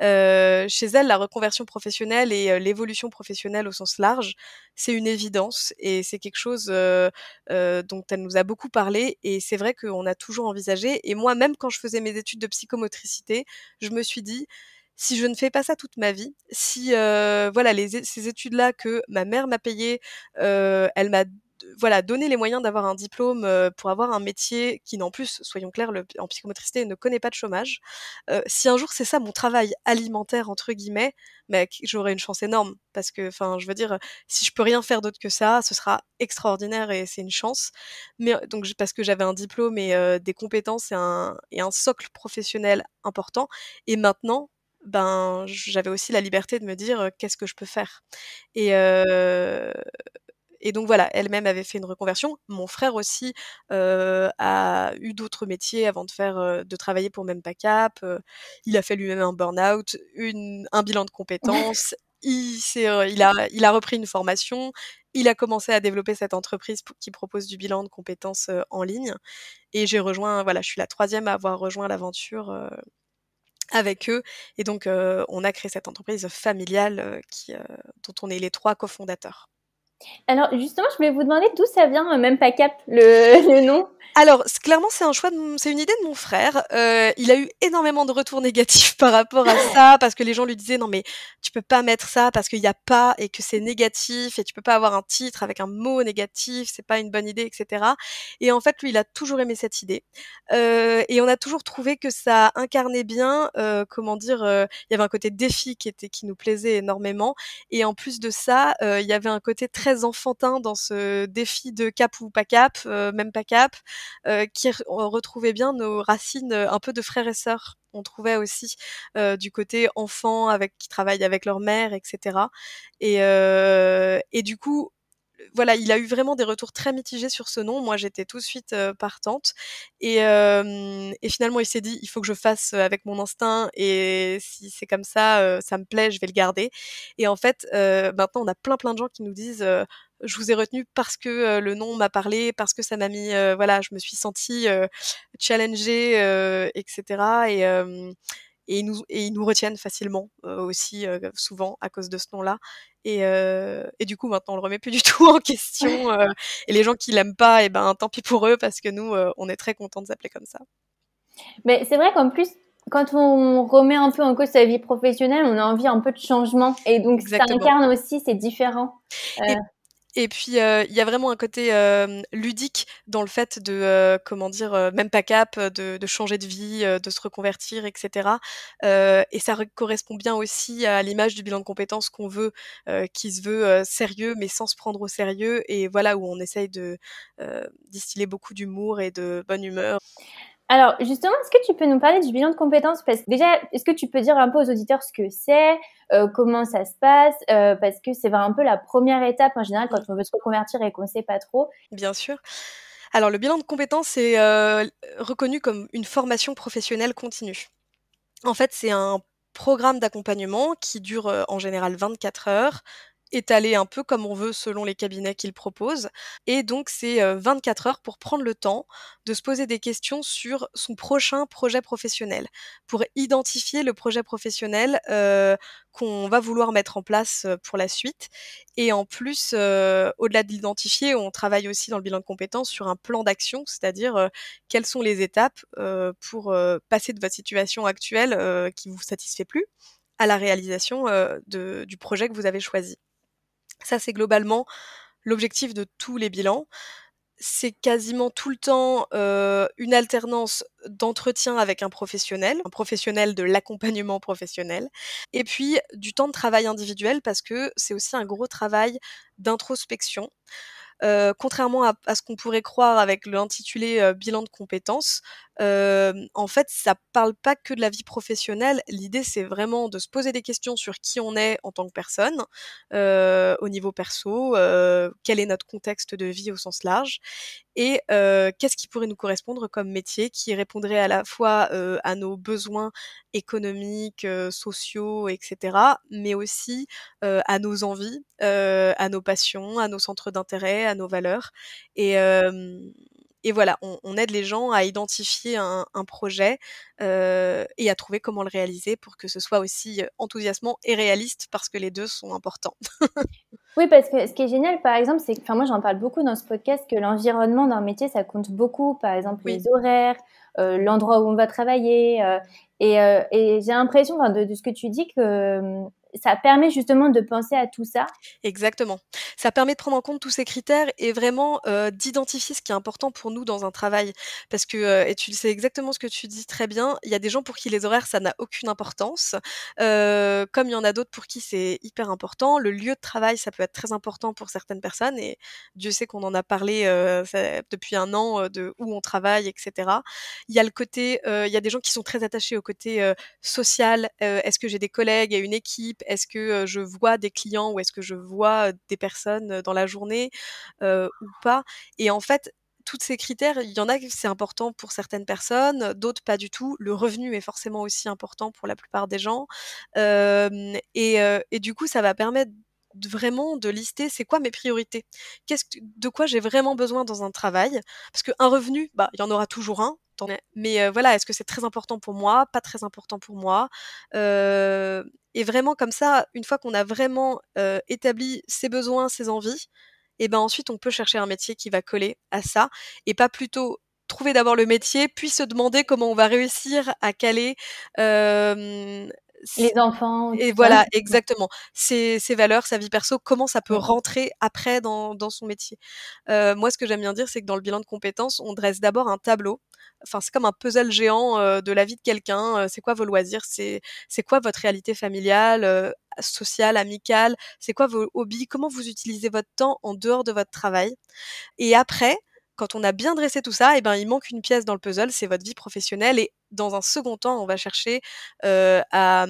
Chez elle, la reconversion professionnelle et l'évolution professionnelle au sens large, c'est une évidence et c'est quelque chose, dont elle nous a beaucoup parlé et c'est vrai qu'on a toujours envisagé et moi, même quand je faisais mes études de psychomotricité, je me suis dit: «Si je ne fais pas ça toute ma vie, si, voilà, ces études-là que ma mère m'a payées, elle m'a voilà, donner les moyens d'avoir un diplôme, pour avoir un métier qui en plus, soyons clairs, en psychomotricité ne connaît pas de chômage. Si un jour c'est ça mon «travail alimentaire» entre guillemets, mec, j'aurais une chance énorme parce que enfin, je veux dire, si je peux rien faire d'autre que ça, ce sera extraordinaire et c'est une chance. Mais, donc parce que j'avais un diplôme et des compétences et un socle professionnel important et maintenant, ben, j'avais aussi la liberté de me dire, «Qu'est-ce que je peux faire?» et heu et donc voilà, elle-même avait fait une reconversion. Mon frère aussi, a eu d'autres métiers avant de travailler pour Mempacap. Il a fait lui-même un burn-out, un bilan de compétences. Il a repris une formation. Il a commencé à développer cette entreprise qui propose du bilan de compétences, en ligne et je suis la troisième à avoir rejoint l'aventure, avec eux et donc on a créé cette entreprise familiale, dont on est les 3 cofondateurs. Alors justement, je voulais vous demander d'où ça vient, Mempacap, le nom? Alors, clairement, c'est une idée de mon frère. Il a eu énormément de retours négatifs par rapport à ça, parce que les gens lui disaient: «Non mais tu peux pas mettre ça parce qu'il y a pas et que c'est négatif et tu peux pas avoir un titre avec un mot négatif, c'est pas une bonne idée» et cetera. Et en fait, lui, il a toujours aimé cette idée. Et on a toujours trouvé que ça incarnait bien, comment dire? Il y avait un côté défi qui nous plaisait énormément et en plus de ça, il y avait un côté très enfantin dans ce défi de cap ou pas cap, même pas cap. On retrouvait bien nos racines, un peu de frères et sœurs. On trouvait aussi, du côté enfant qui travaillent avec leur mère et cetera et du coup, voilà, il a eu vraiment des retours très mitigés sur ce nom. Moi, j'étais tout de suite, partante et finalement, il s'est dit: «Il faut que je fasse, avec mon instinct et si c'est comme ça, ça me plaît, je vais le garder» et en fait, maintenant, on a plein de gens qui nous disent, «Je vous ai retenu parce que, le nom m'a parlé, parce que ça m'a mis, voilà, je me suis sentie, challengée, et cetera» et ils nous retiennent facilement, aussi, souvent à cause de ce nom-là et du coup, maintenant, on le remet plus du tout en question, et les gens qui l'aiment pas et ben, tant pis pour eux parce que nous, on est très contents de s'appeler comme ça. Mais c'est vrai qu'en plus, quand on remet un peu en cause sa vie professionnelle, on a envie un peu de changement et donc ça Exactement. incarne aussi, c'est différent. Et Euh, Et puis, il y a vraiment un côté, ludique dans le fait de, comment dire? Même pas cap, de changer de vie, de se reconvertir et cetera. Et ça correspond bien aussi à l'image du bilan de compétences qu'on veut, qui se veut, sérieux, mais sans se prendre au sérieux et voilà, où on essaye de, distiller beaucoup d'humour et de bonne humeur. Alors, justement, est-ce que tu peux nous parler du bilan de compétences? Parce que déjà, est-ce que tu peux dire un peu aux auditeurs ce que c'est, comment ça se passe? Parce que c'est un peu la première étape en général quand Mmh, on veut se reconvertir et qu'on ne sait pas trop. bien sûr. Alors le bilan de compétences, c'est, reconnu comme une formation professionnelle continue. En fait, c'est un programme d'accompagnement qui dure, en général 24 heures, étalé un peu comme on veut selon les cabinets qui le proposent et donc c'est, 24 heures pour prendre le temps de se poser des questions sur son prochain projet professionnel, pour identifier le projet professionnel, qu'on va vouloir mettre en place, pour la suite et en plus, au-delà de l'identifier, on travaille aussi dans le bilan de compétences sur un plan d'action, c'est-à-dire, quelles sont les étapes, pour, passer de votre situation actuelle, qui vous satisfait plus, à la réalisation, du projet que vous avez choisi. Ça, c'est globalement l'objectif de tous les bilans. C'est quasiment tout le temps, une alternance d'entretien avec un professionnel de l'accompagnement professionnel et puis du temps de travail individuel parce que c'est aussi un gros travail d'introspection. Contrairement à ce qu'on pourrait croire avec l'intitulé, bilan de compétences, en fait, ça parle pas que de la vie professionnelle. L'idée, c'est vraiment de se poser des questions sur qui on est en tant que personne, au niveau perso, quel est notre contexte de vie au sens large et qu'est-ce qui pourrait nous correspondre comme métier qui répondrait à la fois, à nos besoins économiques, sociaux et cetera, mais aussi, à nos envies, à nos passions, à nos centres d'intérêt, à nos valeurs et voilà, on aide les gens à identifier un projet, et à trouver comment le réaliser pour que ce soit aussi, enthousiasmant et réaliste parce que les 2 sont importants. Oui, parce que ce qui est génial, par exemple, c'est que, enfin, moi, j'en parle beaucoup dans ce podcast, que l'environnement d'un métier, ça compte beaucoup. Par exemple, Oui. les horaires, l'endroit où on va travailler. Et j'ai l'impression, enfin, de ce que tu dis, que ça permet justement de penser à tout ça. Exactement. Ça permet de prendre en compte tous ces critères et vraiment, d'identifier ce qui est important pour nous dans un travail. Parce que, et tu sais exactement ce que tu dis très bien, il y a des gens pour qui les horaires, ça n'a aucune importance, comme il y en a d'autres pour qui c'est hyper important. Le lieu de travail, ça peut être très important pour certaines personnes et Dieu sait qu'on en a parlé, ça depuis 1 an, de où on travaille et cetera. Il y a le côté, il y a des gens qui sont très attachés au côté, social. Est-ce que j'ai des collègues et une équipe? Est-ce que, je vois des clients ou est-ce que je vois, des personnes, dans la journée, ou pas? Et en fait, tous ces critères, il y en a que c'est important pour certaines personnes, d'autres pas du tout. Le revenu est forcément aussi important pour la plupart des gens. Et du coup, ça va permettre vraiment de lister c'est quoi mes priorités? De quoi j'ai vraiment besoin dans un travail? Parce qu'un revenu, bah, il y en aura toujours un, mais voilà, est-ce que c'est très important pour moi? Pas très important pour moi? Et vraiment comme ça, une fois qu'on a vraiment, établi ses besoins, ses envies et ben, ensuite on peut chercher un métier qui va coller à ça et pas plutôt trouver d'abord le métier, puis se demander comment on va réussir à caler, s Les enfants, et tout ça. voilà, exactement. Ses valeurs, sa vie perso, comment ça peut Mm. rentrer après dans son métier. Moi, ce que j'aime bien dire, c'est que dans le bilan de compétences, on dresse d'abord un tableau. Enfin, c'est comme un puzzle géant, de la vie de quelqu'un. C'est quoi vos loisirs? C'est quoi votre réalité familiale, sociale, amicale? C'est quoi vos hobbies? Comment vous utilisez votre temps en dehors de votre travail? Et après, quand on a bien dressé tout ça, et ben, il manque une pièce dans le puzzle, c'est votre vie professionnelle et dans un second temps, on va chercher, à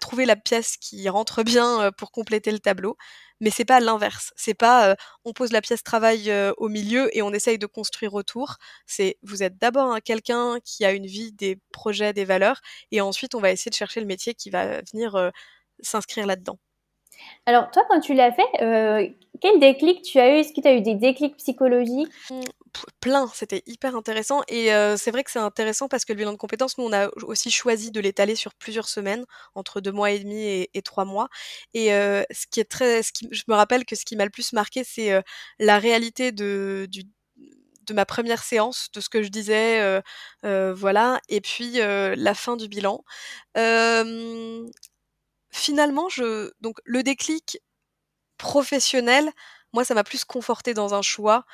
trouver la pièce qui rentre bien, pour compléter le tableau. Mais c'est pas l'inverse. C'est pas, on pose la pièce travail, au milieu et on essaye de construire autour. C'est vous êtes d'abord un quelqu'un qui a une vie, des projets, des valeurs et ensuite on va essayer de chercher le métier qui va venir, s'inscrire là-dedans. Alors, toi, quand tu l'as fait, quel déclic tu as eu? Est-ce que tu as eu des déclics psychologiques? Mmh, plein, c'était hyper intéressant et c'est vrai que c'est intéressant parce que le bilan de compétences, nous, on a aussi choisi de l'étaler sur plusieurs semaines, entre 2 mois et demi et 3 mois et ce qui je me rappelle que ce qui m'a le plus marqué, c'est, la réalité de ma première séance, de ce que je disais, voilà et puis, la fin du bilan. Hem, Finalement, donc le déclic professionnel, Moi, ça m'a plus confortée dans un choix,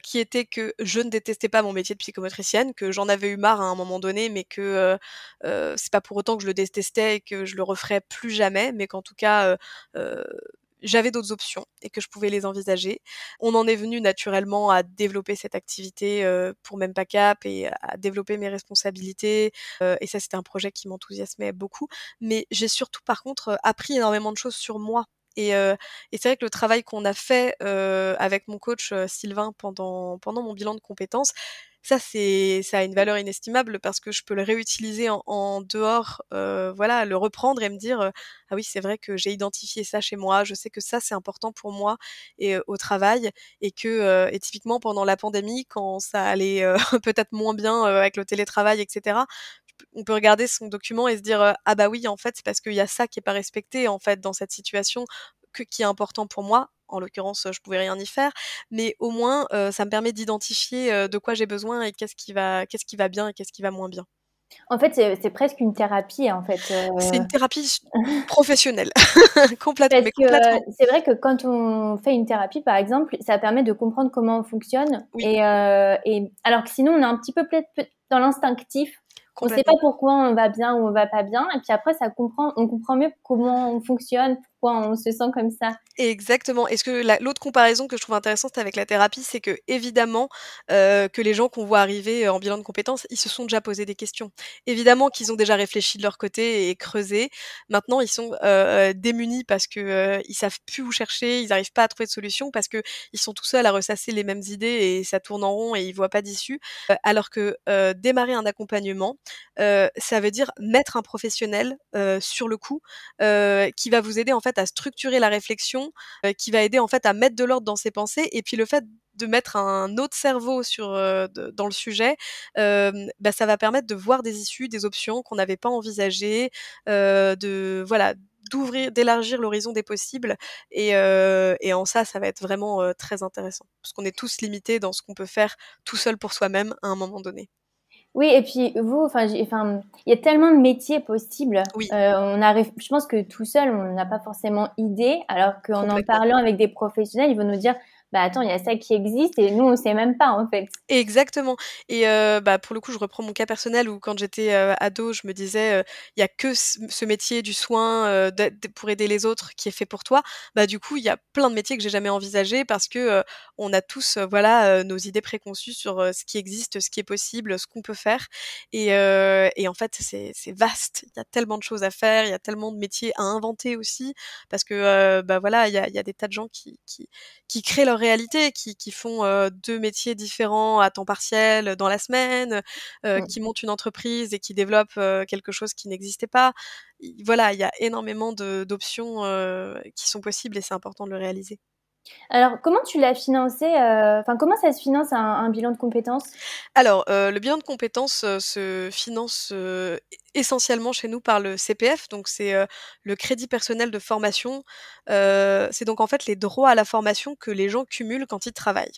qui était que je ne détestais pas mon métier de psychomotricienne, que j'en avais eu marre à un moment donné, mais que, c'est pas pour autant que je le détestais et que je le referais plus jamais, mais qu'en tout cas, heu, j'avais d'autres options et que je pouvais les envisager. On en est venu naturellement à développer cette activité, pour Mempacap et à développer mes responsabilités, et ça, c'était un projet qui m'enthousiasmait beaucoup. Mais j'ai surtout, par contre, appris énormément de choses sur moi et heu et c'est vrai que le travail qu'on a fait, avec mon coach, Sylvain pendant mon bilan de compétences, ça a une valeur inestimable parce que je peux le réutiliser en dehors, voilà, le reprendre et me dire, «Ah oui, c'est vrai que j'ai identifié ça chez moi, je sais que ça, c'est important pour moi et au travail» et et typiquement pendant la pandémie quand ça allait, peut-être moins bien, avec le télétravail et cetera, on peut regarder son document et se dire, «Ah bah oui, en fait, c'est parce qu'il y a ça qui est pas respecté, en fait, dans cette situation qui est important pour moi». En l'occurrence, je pouvais rien y faire, mais au moins, ça me permet d'identifier, de quoi j'ai besoin et qu'est-ce qui va bien et qu'est-ce qui va moins bien. En fait, c'est presque une thérapie, en fait, C'est une thérapie professionnelle, parce mais que complètement. c'est vrai que quand on fait une thérapie, par exemple, ça permet de comprendre comment on fonctionne Oui, et alors que sinon, on est un petit peu peut-être dans l'instinctif. On sait pas complètement. pourquoi on va bien ou on va pas bien et puis après on comprend mieux comment on fonctionne, pourquoi on se sent comme ça. Exactement. Est-ce que l'autre comparaison que je trouve intéressante avec la thérapie, c'est que évidemment, que les gens qu'on voit arriver, en bilan de compétences, ils se sont déjà posé des questions. Évidemment qu'ils ont déjà réfléchi de leur côté et creusé. Maintenant, ils sont, démunis parce que, ils savent plus où chercher, ils n'arrivent pas à trouver de solution parce que ils sont tout seuls à ressasser les mêmes idées et ça tourne en rond et ils voient pas d'issue. Alors que, démarrer un accompagnement, ça veut dire mettre un professionnel, sur le coup, qui va vous aider en fait à structurer la réflexion, qui va aider en fait à mettre de l'ordre dans ses pensées et puis le fait de mettre un autre cerveau dans le sujet, bah, ça va permettre de voir des issues, des options qu'on n'avait pas envisagées, d'élargir l'horizon des possibles et en ça va être vraiment, très intéressant. Parce qu'on est tous limités dans ce qu'on peut faire tout seul pour soi-même à un moment donné. Oui, et puis vous, enfin, il y a tellement de métiers possibles. Oui, Je pense que tout seul, on n'a pas forcément idée, alors qu'en en complètement. parlant avec des professionnels, ils vont nous dire, bah attends, il y a ça qui existe et nous, on sait même pas en fait. Exactement et bah, pour le coup, je reprends mon cas personnel où quand j'étais, ado, je me disais, «Il y a que ce métier du soin, d'aide pour aider les autres qui est fait pour toi». Bah, du coup, il y a plein de métiers que j'ai jamais envisagés parce que, on a tous, nos idées préconçues sur, ce qui existe, ce qui est possible, ce qu'on peut faire et en fait, c'est vaste. Il y a tellement de choses à faire, il y a tellement de métiers à inventer aussi parce que, bah, voilà, il y a des tas de gens qui créent leur réalité, qui font, 2 métiers différents à temps partiel, dans la semaine, Mm. qui montent une entreprise et qui développent, quelque chose qui n'existait pas. Voilà, il y a énormément d'options, qui sont possibles et c'est important de le réaliser. Alors, comment tu l'as financé, enfin, comment ça se finance un bilan de compétences? Alors, le bilan de compétences, se finance, essentiellement chez nous par le CPF, donc c'est, le crédit personnel de formation. C'est donc en fait les droits à la formation que les gens cumulent quand ils travaillent.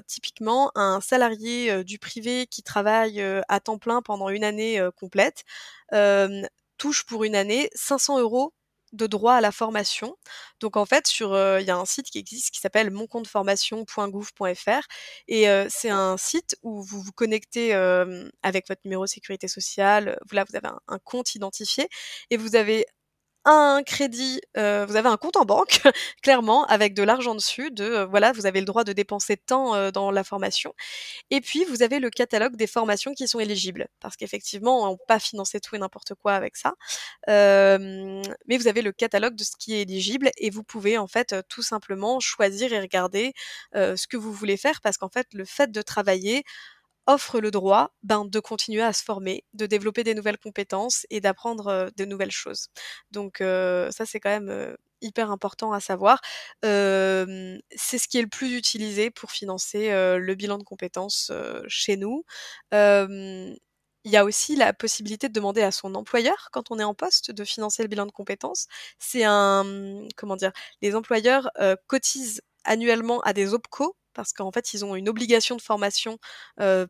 Typiquement, un salarié, du privé qui travaille, à temps plein pendant une année, complète, hem, touche pour une année 500 € de droits à la formation. Donc en fait il y a un site qui existe qui s'appelle moncompteformation.gouv.fr et c'est un site où vous vous connectez, avec votre numéro sécurité sociale, vous avez un compte identifié et vous avez un compte en banque clairement avec de l'argent dessus voilà, vous avez le droit de dépenser tant, dans la formation et puis vous avez le catalogue des formations qui sont éligibles. Parce qu'effectivement, on peut pas financer tout et n'importe quoi avec ça. Mais vous avez le catalogue de ce qui est éligible et vous pouvez en fait, tout simplement choisir et regarder, ce que vous voulez faire parce qu'en fait, le fait de travailler offre le droit, ben, de continuer à se former, de développer des nouvelles compétences et d'apprendre, de nouvelles choses. Donc ça, c'est quand même, hyper important à savoir. C'est ce qui est le plus utilisé pour financer, le bilan de compétences, chez nous. Hem, il y a aussi la possibilité de demander à son employeur, quand on est en poste, de financer le bilan de compétences. Comment dire? Les employeurs, cotisent annuellement à des OPCO parce qu'en fait, ils ont une obligation de formation,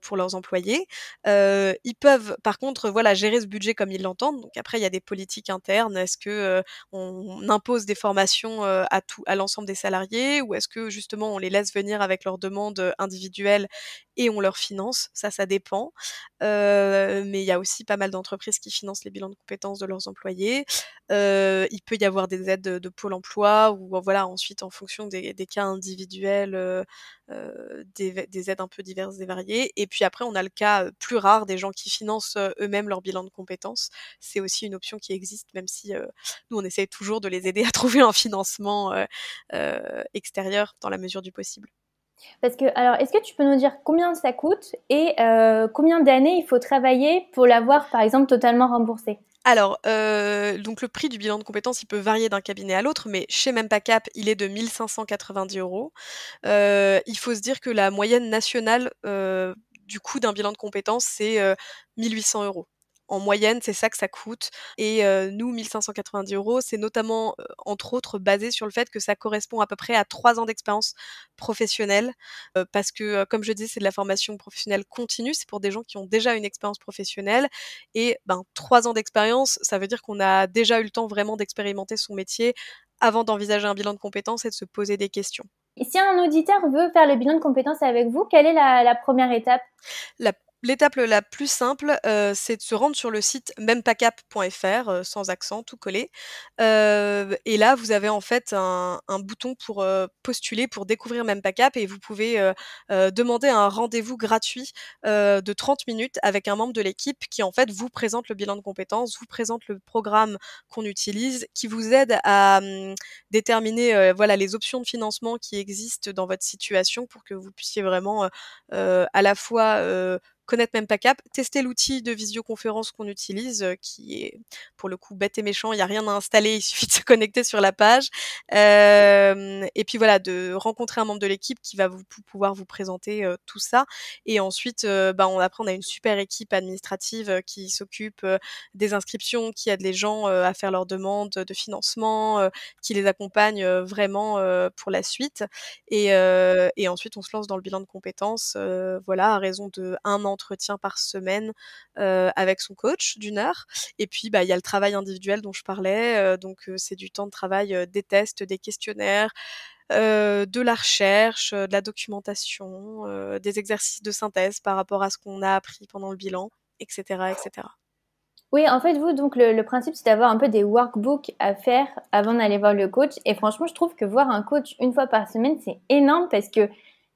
pour leurs employés. Ils peuvent par contre, voilà, gérer ce budget comme ils l'entendent. Donc après, il y a des politiques internes. Est-ce que, on impose des formations, à l'ensemble des salariés ou est-ce que justement on les laisse venir avec leurs demandes, individuelles et on leur finance? Ça dépend. Mais il y a aussi pas mal d'entreprises qui financent les bilans de compétences de leurs employés. Il peut y avoir des aides de Pôle emploi ou voilà, ensuite en fonction des cas individuels, des aides un peu diverses et variées. Et puis après, on a le cas, plus rare des gens qui financent, eux-mêmes leur bilan de compétences. C'est aussi une option qui existe, même si, nous, on essaye toujours de les aider à trouver un financement, extérieur dans la mesure du possible. Parce que, alors, est-ce que tu peux nous dire combien ça coûte et combien d'années il faut travailler pour l'avoir, par exemple, totalement remboursé? Alors, donc le prix du bilan de compétences, il peut varier d'un cabinet à l'autre, mais chez Mempacap, il est de 1 590 €. Il faut se dire que la moyenne nationale, du coût d'un bilan de compétences, c'est, 1 800 €. En moyenne, c'est ça que ça coûte et nous 1 590 €, c'est notamment, entre autres, basé sur le fait que ça correspond à peu près à 3 ans d'expérience professionnelle, parce que, comme je dis, c'est de la formation professionnelle continue. C'est pour des gens qui ont déjà une expérience professionnelle et ben, 3 ans d'expérience, ça veut dire qu'on a déjà eu le temps vraiment d'expérimenter son métier avant d'envisager un bilan de compétences et de se poser des questions. Et si un auditeur veut faire le bilan de compétences avec vous, quelle est la première étape? La L'étape la plus simple, c'est de se rendre sur le site mempacap.fr, sans accent, tout collé. Et là, vous avez en fait un bouton pour, postuler, pour découvrir Mempacap et vous pouvez, demander un rendez-vous gratuit, de 30 minutes avec un membre de l'équipe qui, en fait, vous présente le bilan de compétences, vous présente le programme qu'on utilise, qui vous aide à, déterminer, voilà, les options de financement qui existent dans votre situation pour que vous puissiez vraiment, à la fois, connaître Mempacap, tester l'outil de visioconférence qu'on utilise, qui est pour le coup bête et méchant, il y a rien à installer, il suffit de se connecter sur la page. Et puis voilà, de rencontrer un membre de l'équipe qui va pouvoir vous présenter, tout ça et ensuite, bah, on a une super équipe administrative, qui s'occupe, des inscriptions, qui aide les gens, à faire leurs demandes de financement, qui les accompagne, vraiment, pour la suite et ensuite on se lance dans le bilan de compétences, voilà, à raison d'1 entretien par semaine, avec son coach d'1 heure et puis, bah, il y a le travail individuel dont je parlais, donc c'est du temps de travail, des tests, des questionnaires, de la recherche, de la documentation, des exercices de synthèse par rapport à ce qu'on a appris pendant le bilan et cetera et cetera. Oui, en fait, vous, donc, le principe, c'est d'avoir un peu des workbooks à faire avant d'aller voir le coach. Et franchement, je trouve que voir un coach une fois par semaine, c'est énorme parce que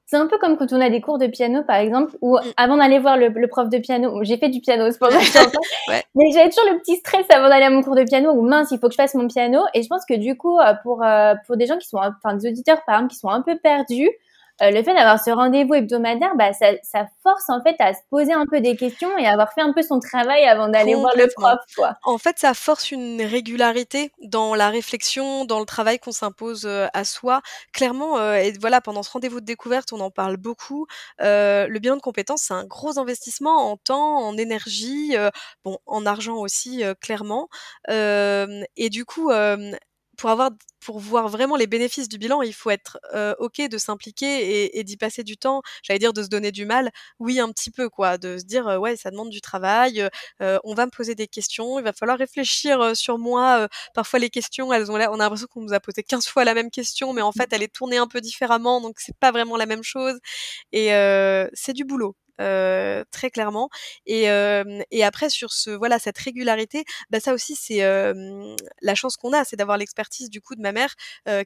c'est un peu comme quand on a des cours de piano, par exemple, où Mmh. avant d'aller voir le prof de piano, j'ai fait du piano, c'est pour ça que j'en parle, Ouais. mais j'avais toujours le petit stress avant d'aller à mon cours de piano où mince, il faut que je fasse mon piano. Et je pense que du coup, pour des gens qui sont, enfin, des auditeurs, par exemple, qui sont un peu perdus, le fait d'avoir ce rendez-vous hebdomadaire, bah, ça force en fait à se poser un peu des questions et à avoir fait un peu son travail avant d'aller voir le Complètement. prof, quoi. En fait, ça force une régularité dans la réflexion, dans le travail qu'on s'impose, à soi. Clairement, et voilà, pendant ce rendez-vous de découverte, on en parle beaucoup. Le bilan de compétences, c'est un gros investissement en temps, en énergie, bon, en argent aussi, clairement. Et du coup, pour avoir pour voir vraiment les bénéfices du bilan, il faut être, OK de s'impliquer et d'y passer du temps. J'allais dire de se donner du mal, oui, un petit peu quoi, de se dire, «Ouais, ça demande du travail, on va me poser des questions, il va falloir réfléchir, sur moi, parfois les questions elles ont l'air on a l'impression qu'on nous a posé 15 fois la même question, mais en fait elle est tournée un peu différemment, donc c'est pas vraiment la même chose et c'est du boulot, très clairement et après sur voilà cette régularité, bah, ça aussi c'est, la chance qu'on a, c'est d'avoir l'expertise du coup de ma mère,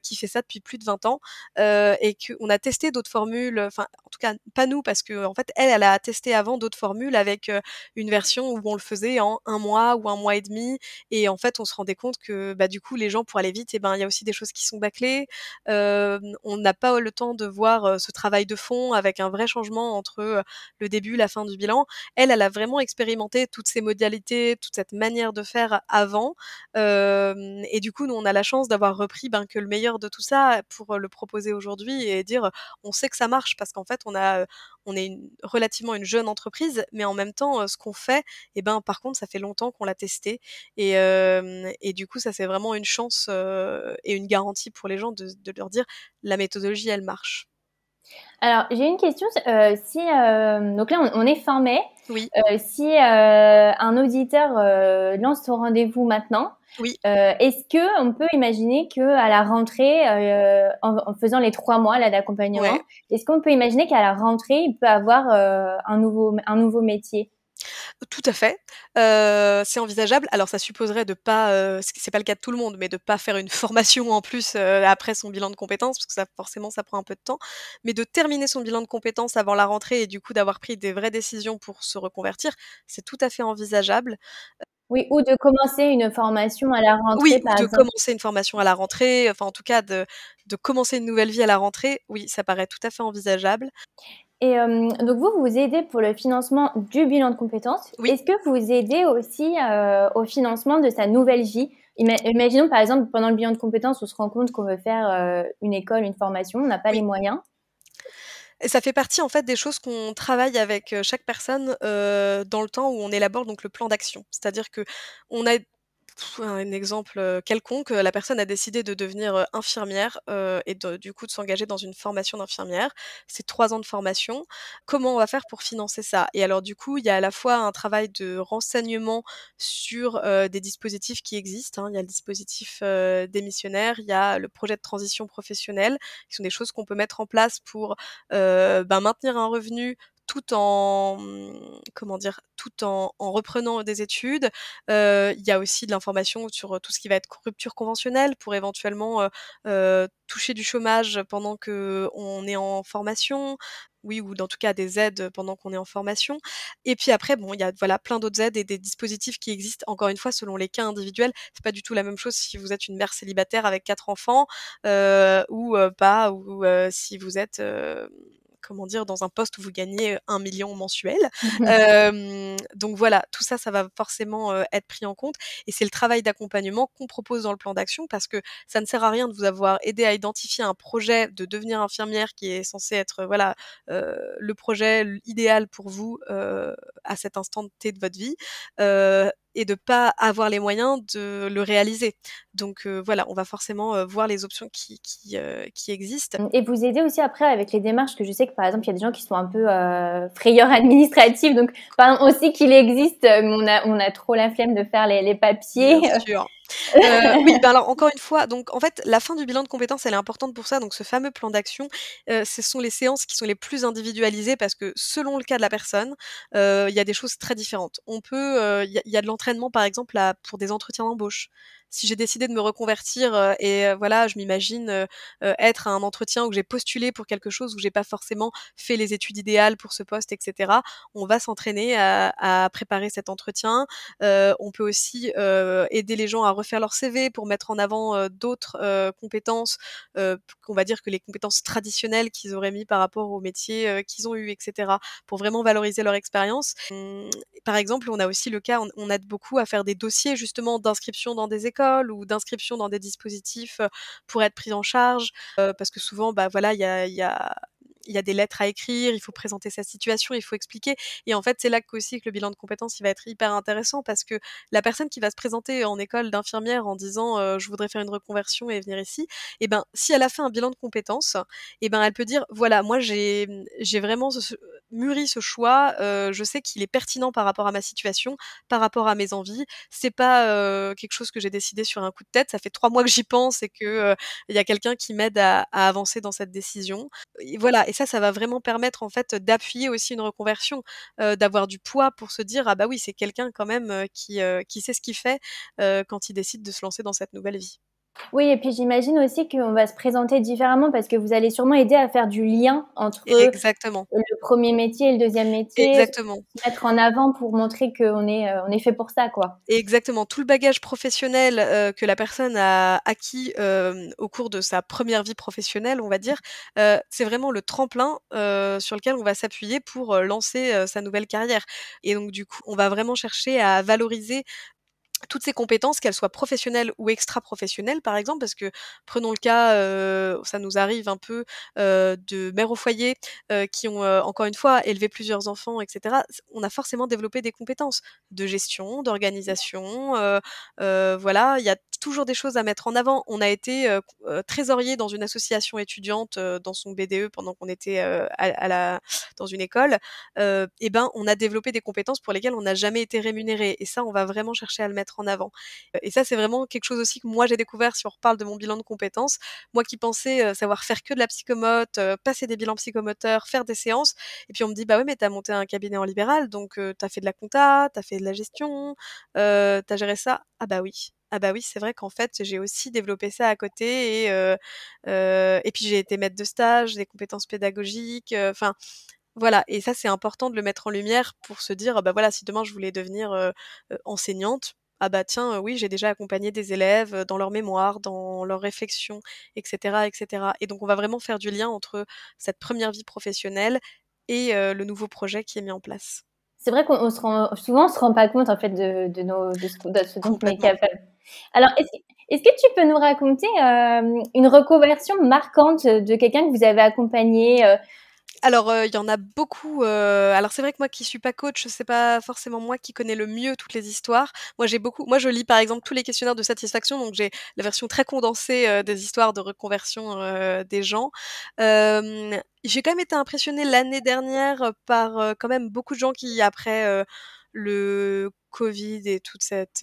qui fait ça depuis plus de 20 ans, et qu'on a testé d'autres formules, enfin en tout cas pas nous parce qu'en fait elle a testé avant d'autres formules avec, une version où on le faisait en 1 mois ou 1 mois et demi et en fait, on se rendait compte que, bah, du coup, les gens pour aller vite et ben, il y a aussi des choses qui sont bâclées. On n'a pas le temps de voir, ce travail de fond avec un vrai changement entre, le début, la fin du bilan. Elle a vraiment expérimenté toutes ces modalités, toute cette manière de faire avant, et du coup, nous, on a la chance d'avoir repris, ben, que le meilleur de tout ça pour, le proposer aujourd'hui et dire, on sait que ça marche parce qu'en fait, on est relativement une jeune entreprise, mais en même temps, ce qu'on fait, et ben, par contre, ça fait longtemps qu'on l'a testé et du coup, ça, c'est vraiment une chance, et une garantie pour les gens de leur dire: «La méthodologie, elle marche». Alors, j'ai une question. Si donc là, on est fin mai. Oui, Si un auditeur lance son rendez-vous maintenant, oui, est-ce que on peut imaginer que à la rentrée, en faisant les 3 mois là ouais. d'accompagnement, est-ce qu'on peut imaginer qu'à la rentrée, il peut avoir un nouveau métier? Tout à fait, c'est envisageable. Alors ça supposerait de pas, c'est pas le cas de tout le monde, mais de pas faire une formation en plus, après son bilan de compétences, parce que ça forcément ça prend un peu de temps. Mais de terminer son bilan de compétences avant la rentrée et du coup d'avoir pris des vraies décisions pour se reconvertir, c'est tout à fait envisageable. Oui, ou de commencer une formation à la Oui, rentrée, ou par de exemple. commencer une formation à la rentrée, enfin en tout cas de commencer une nouvelle vie à la rentrée, oui, ça paraît tout à fait envisageable. Et donc vous aidez pour le financement du bilan de compétences. Oui. Est-ce que vous aidez aussi au financement de sa nouvelle vie? Imaginons par exemple pendant le bilan de compétences, on se rend compte qu'on veut faire une école, une formation, on n'a pas les Oui. moyens. Et ça fait partie en fait des choses qu'on travaille avec, chaque personne, dans le temps où on élabore donc le plan d'action. C'est-à-dire qu'on a un exemple, quelconque, la personne a décidé de devenir, infirmière, et du coup de s'engager dans une formation d'infirmière. C'est 3 ans de formation. Comment on va faire pour financer ça? Et alors du coup, il y a à la fois un travail de renseignement sur, des dispositifs qui existent, hein. Il y a le dispositif, démissionnaire, il y a le projet de transition professionnelle, qui sont des choses qu'on peut mettre en place pour, maintenir un revenu tout en, comment dire? Tout en reprenant des études. Il y a aussi de l'information sur, tout ce qui va être rupture conventionnelle pour éventuellement, toucher du chômage pendant qu'on est en formation. Oui, ou en tout cas des aides pendant qu'on est en formation. Et puis après, bon, il y a voilà plein d'autres aides et des dispositifs qui existent encore une fois selon les cas individuels. C'est pas du tout la même chose si vous êtes une mère célibataire avec 4 enfants, ou pas, ou si vous êtes, comment dire? Dans un poste où vous gagnez, 1 000 000 mensuel. Donc voilà, tout ça, ça va forcément, être pris en compte et c'est le travail d'accompagnement qu'on propose dans le plan d'action parce que ça ne sert à rien de vous avoir aidé à identifier un projet de devenir infirmière qui est censé être, voilà, le projet idéal pour vous, à cet instant T de votre vie, et de pas avoir les moyens de le réaliser. Donc voilà, on va forcément, voir les options qui existent. Et vous aidez aussi après avec les démarches, que je sais que par exemple, il y a des gens qui sont un peu frayeurs administratifs. Donc, par exemple, on sait qu'il existe, mais on a trop la flemme de faire les papiers. Bien sûr. Oui, bah, alors encore une fois, donc en fait, la fin du bilan de compétences, elle est importante pour ça. Donc ce fameux plan d'action, ce sont les séances qui sont les plus individualisées parce que selon le cas de la personne, il y a des choses très différentes. On peut, il y a de l'entraînement par exemple pour des entretiens d'embauche. Si j'ai décidé de me reconvertir, et voilà, je m'imagine, être à un entretien où j'ai postulé pour quelque chose où j'ai pas forcément fait les études idéales pour ce poste et cetera. On va s'entraîner à préparer cet entretien. On peut aussi, aider les gens à refaire leur CV pour mettre en avant, d'autres, compétences, qu'on va dire que les compétences traditionnelles qu'ils auraient mis par rapport au métier, qu'ils ont eu et cetera, pour vraiment valoriser leur expérience. Par exemple, on a aussi le cas, on aide beaucoup à faire des dossiers justement d'inscription dans des écoles ou d'inscription dans des dispositifs, pour être pris en charge, parce que souvent, bah, voilà, il y a des lettres à écrire, il faut présenter sa situation, il faut expliquer et en fait, c'est là qu'aussi que le bilan de compétences, il va être hyper intéressant parce que la personne qui va se présenter en école d'infirmière en disant, «Je voudrais faire une reconversion et venir ici», et ben, si elle a fait un bilan de compétences, et ben, elle peut dire: «Voilà, moi j'ai vraiment mûri ce choix, je sais qu'il est pertinent par rapport à ma situation, par rapport à mes envies. C'est pas, quelque chose que j'ai décidé sur un coup de tête, ça fait 3 mois que j'y pense et que, il y a quelqu'un qui m'aide à avancer dans cette décision». Et voilà, et ça va vraiment permettre en fait d'appuyer aussi une reconversion, d'avoir du poids pour se dire: «Ah bah oui, c'est quelqu'un quand même, qui sait ce qu'il fait, quand il décide de se lancer dans cette nouvelle vie». Oui, et puis j'imagine aussi qu'on va se présenter différemment parce que vous allez sûrement aider à faire du lien entre Exactement, le premier métier et le deuxième métier, se exactement. mettre en avant pour montrer qu'on est fait pour ça, quoi. Exactement, tout le bagage professionnel, que la personne a acquis, au cours de sa première vie professionnelle, on va dire, c'est vraiment le tremplin, sur lequel on va s'appuyer pour, lancer, sa nouvelle carrière et donc du coup, on va vraiment chercher à valoriser toutes ces compétences, qu'elles soient professionnelles ou extra-professionnelles, par exemple, parce que prenons le cas, ça nous arrive un peu, de mères au foyer, qui ont, encore une fois, élevé plusieurs enfants et cetera. On a forcément développé des compétences de gestion, d'organisation, voilà, il y a toujours des choses à mettre en avant. On a été, trésorier dans une association étudiante, dans son BDE pendant qu'on était, à la dans une école, et ben, on a développé des compétences pour lesquelles on n'a jamais été rémunéré et ça, on va vraiment chercher à le mettre en avant. Et ça, c'est vraiment quelque chose aussi que moi j'ai découvert si on reparle de mon bilan de compétences. Moi qui pensais, savoir faire que de la psychomote, passer des bilans psychomoteurs, faire des séances et puis on me dit: «Bah ouais, mais tu as monté un cabinet en libéral donc tu as fait de la compta, tu as fait de la gestion, tu as géré ça». Ah bah oui. Ah bah oui, c'est vrai qu'en fait, j'ai aussi développé ça à côté et puis j'ai été maître de stage, des compétences pédagogiques, enfin voilà et ça, c'est important de le mettre en lumière pour se dire: «Bah, voilà, si demain je voulais devenir, enseignante, ah bah, tiens, oui, j'ai déjà accompagné des élèves, dans leur mémoire, dans leurs réflexions et cetera» et donc on va vraiment faire du lien entre cette première vie professionnelle et le nouveau projet qui est mis en place. C'est vrai qu'on on se rend pas compte en fait de ce dont on est Complètement. capable. Alors est-ce que tu peux nous raconter, une reconversion marquante de quelqu'un que vous avez accompagné, Alors, il y en a beaucoup, alors c'est vrai que moi qui suis pas coach, c'est pas forcément moi qui connais le mieux toutes les histoires. Moi je lis par exemple tous les questionnaires de satisfaction, donc j'ai la version très condensée, des histoires de reconversion, des gens. J'ai quand même été impressionnée l'année dernière, par, quand même beaucoup de gens qui après, le covid et toute cette,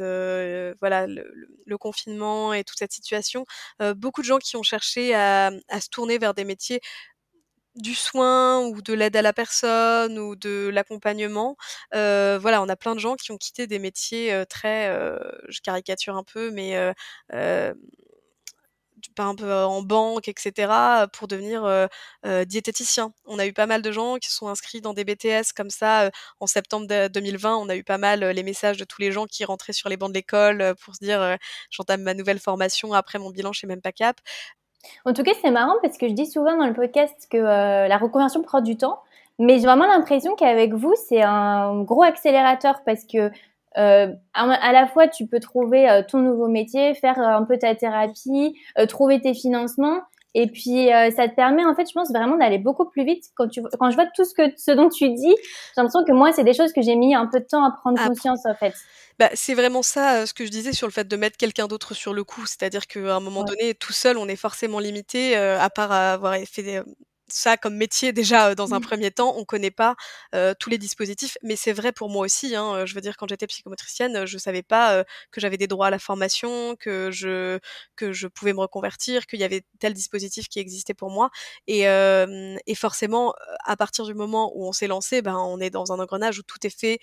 voilà le confinement et toute cette situation, beaucoup de gens qui ont cherché à se tourner vers des métiers du soin ou de l'aide à la personne ou de l'accompagnement. Voilà, on a plein de gens qui ont quitté des métiers, très, je caricature un peu, mais hem, par exemple, en banque et cetera, pour devenir, diététicien. On a eu pas mal de gens qui se sont inscrits dans des BTS comme ça, en septembre 2020. On a eu pas mal, les messages de tous les gens qui rentraient sur les bancs de l'école, pour se dire, «J'entame ma nouvelle formation après mon bilan chez Même pas Cap». En tout cas, c'est marrant parce que je dis souvent dans le podcast que la reconversion prend du temps, mais j'ai vraiment l'impression qu'avec vous, c'est un gros accélérateur parce que à la fois, tu peux trouver ton nouveau métier, faire un peu ta thérapie, trouver tes financements. Et puis, ça te permet, en fait, je pense vraiment d'aller beaucoup plus vite. Quand je vois tout ce dont tu dis, j'ai l'impression que moi, c'est des choses que j'ai mis un peu de temps à prendre Ah conscience, en fait. Bah, c'est vraiment ça, ce que je disais sur le fait de mettre quelqu'un d'autre sur le coup. C'est-à-dire qu'à un moment Ouais. donné, tout seul, on est forcément limité, à part avoir fait ça comme métier déjà, dans un premier temps, on connaît pas, tous les dispositifs. Mais c'est vrai pour moi aussi, hein, je veux dire quand j'étais psychomotricienne, je savais pas, que j'avais des droits à la formation, que je pouvais me reconvertir, qu'il y avait tel dispositif qui existait pour moi et forcément, à partir du moment où on s'est lancé, ben, on est dans un engrenage où tout est fait,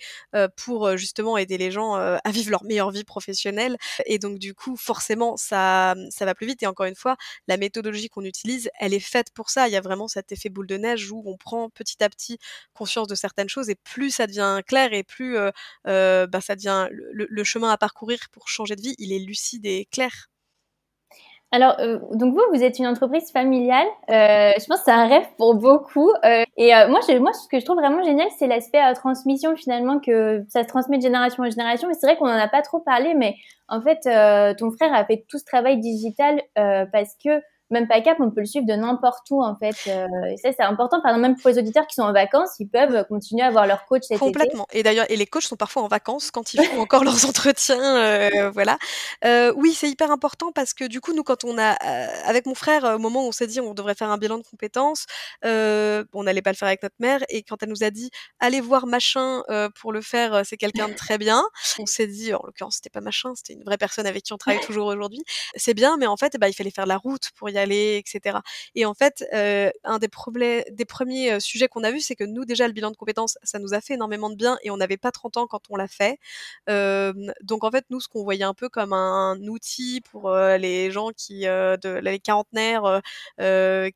pour, justement aider les gens, à vivre leur meilleure vie professionnelle et donc du coup, forcément, ça va plus vite et encore une fois, la méthodologie qu'on utilise, elle est faite pour ça. Il y a vraiment cet effet boule de neige où on prend petit à petit conscience de certaines choses et plus ça devient clair et plus, bah, ça devient le chemin à parcourir pour changer de vie, il est lucide et clair. Alors, donc vous êtes une entreprise familiale. Je pense que c'est un rêve pour beaucoup. Et moi, ce que je trouve vraiment génial, c'est l'aspect transmission finalement, que ça se transmet de génération en génération. Mais c'est vrai qu'on en a pas trop parlé, mais en fait, ton frère a fait tout ce travail digital parce que même pas Cap, on peut le suivre de n'importe où en fait. Et ça, c'est important. Par exemple, même pour les auditeurs qui sont en vacances, ils peuvent continuer à voir leur coach cet été. Complètement et d'ailleurs et les coachs sont parfois en vacances quand ils font encore leurs entretiens, voilà. Oui, c'est hyper important parce que du coup, nous, quand on a, avec mon frère, au moment où on s'est dit: «On devrait faire un bilan de compétences», on n'allait pas le faire avec notre mère et quand elle nous a dit: «Allez voir machin, pour le faire, c'est quelqu'un de très bien», on s'est dit en l'occurrence, c'était pas machin, c'était une vraie personne avec qui on travaille toujours aujourd'hui. C'est bien, mais en fait, bah, il fallait faire la route pour y aller et cetera et en fait, un des premiers sujets qu'on a vus, c'est que nous, déjà, le bilan de compétences, ça nous a fait énormément de bien et on n'avait pas 30 ans quand on l'a fait. Donc en fait, nous, ce qu'on voyait un peu comme un outil pour, les gens les quarantenaires,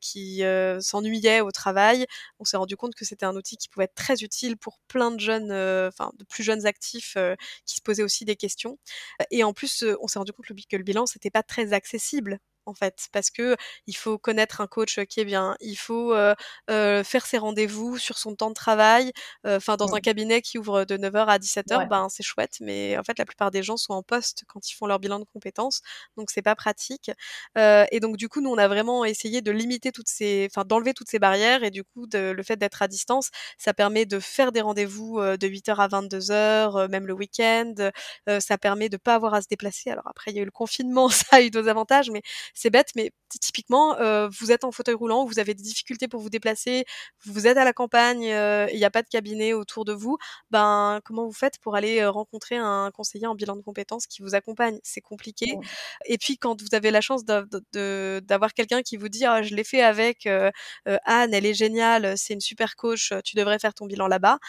qui, s'ennuyaient au travail, on s'est rendu compte que c'était un outil qui pouvait être très utile pour plein de jeunes, enfin de plus jeunes actifs, qui se posaient aussi des questions. Et en plus, on s'est rendu compte que le bilan, c'était pas très accessible. en fait, parce que il faut connaître un coach qui est bien, il faut faire ses rendez-vous sur son temps de travail. Enfin, dans un Mmh. cabinet qui ouvre de 9 heures à 17 heures, Ouais. ben, c'est chouette, mais en fait, la plupart des gens sont en poste quand ils font leur bilan de compétences, donc c'est pas pratique. Et donc du coup, nous, on a vraiment essayé de limiter d'enlever toutes ces barrières et du coup, le fait d'être à distance, ça permet de faire des rendez-vous de 8 heures à 22 heures, même le week-end. Ça permet de pas avoir à se déplacer. Alors après, il y a eu le confinement, ça a eu d'autres avantages, mais c'est bête, mais typiquement, vous êtes en fauteuil roulant, vous avez des difficultés pour vous déplacer, vous êtes à la campagne, il y a pas de cabinet autour de vous, ben, comment vous faites pour aller, rencontrer un conseiller en bilan de compétences qui vous accompagne? C'est compliqué. Mmh. Et puis quand vous avez la chance d'avoir quelqu'un qui vous dit: «Ah, je l'ai fait avec, Anne, elle est géniale, c'est une super coach, tu devrais faire ton bilan là-bas»,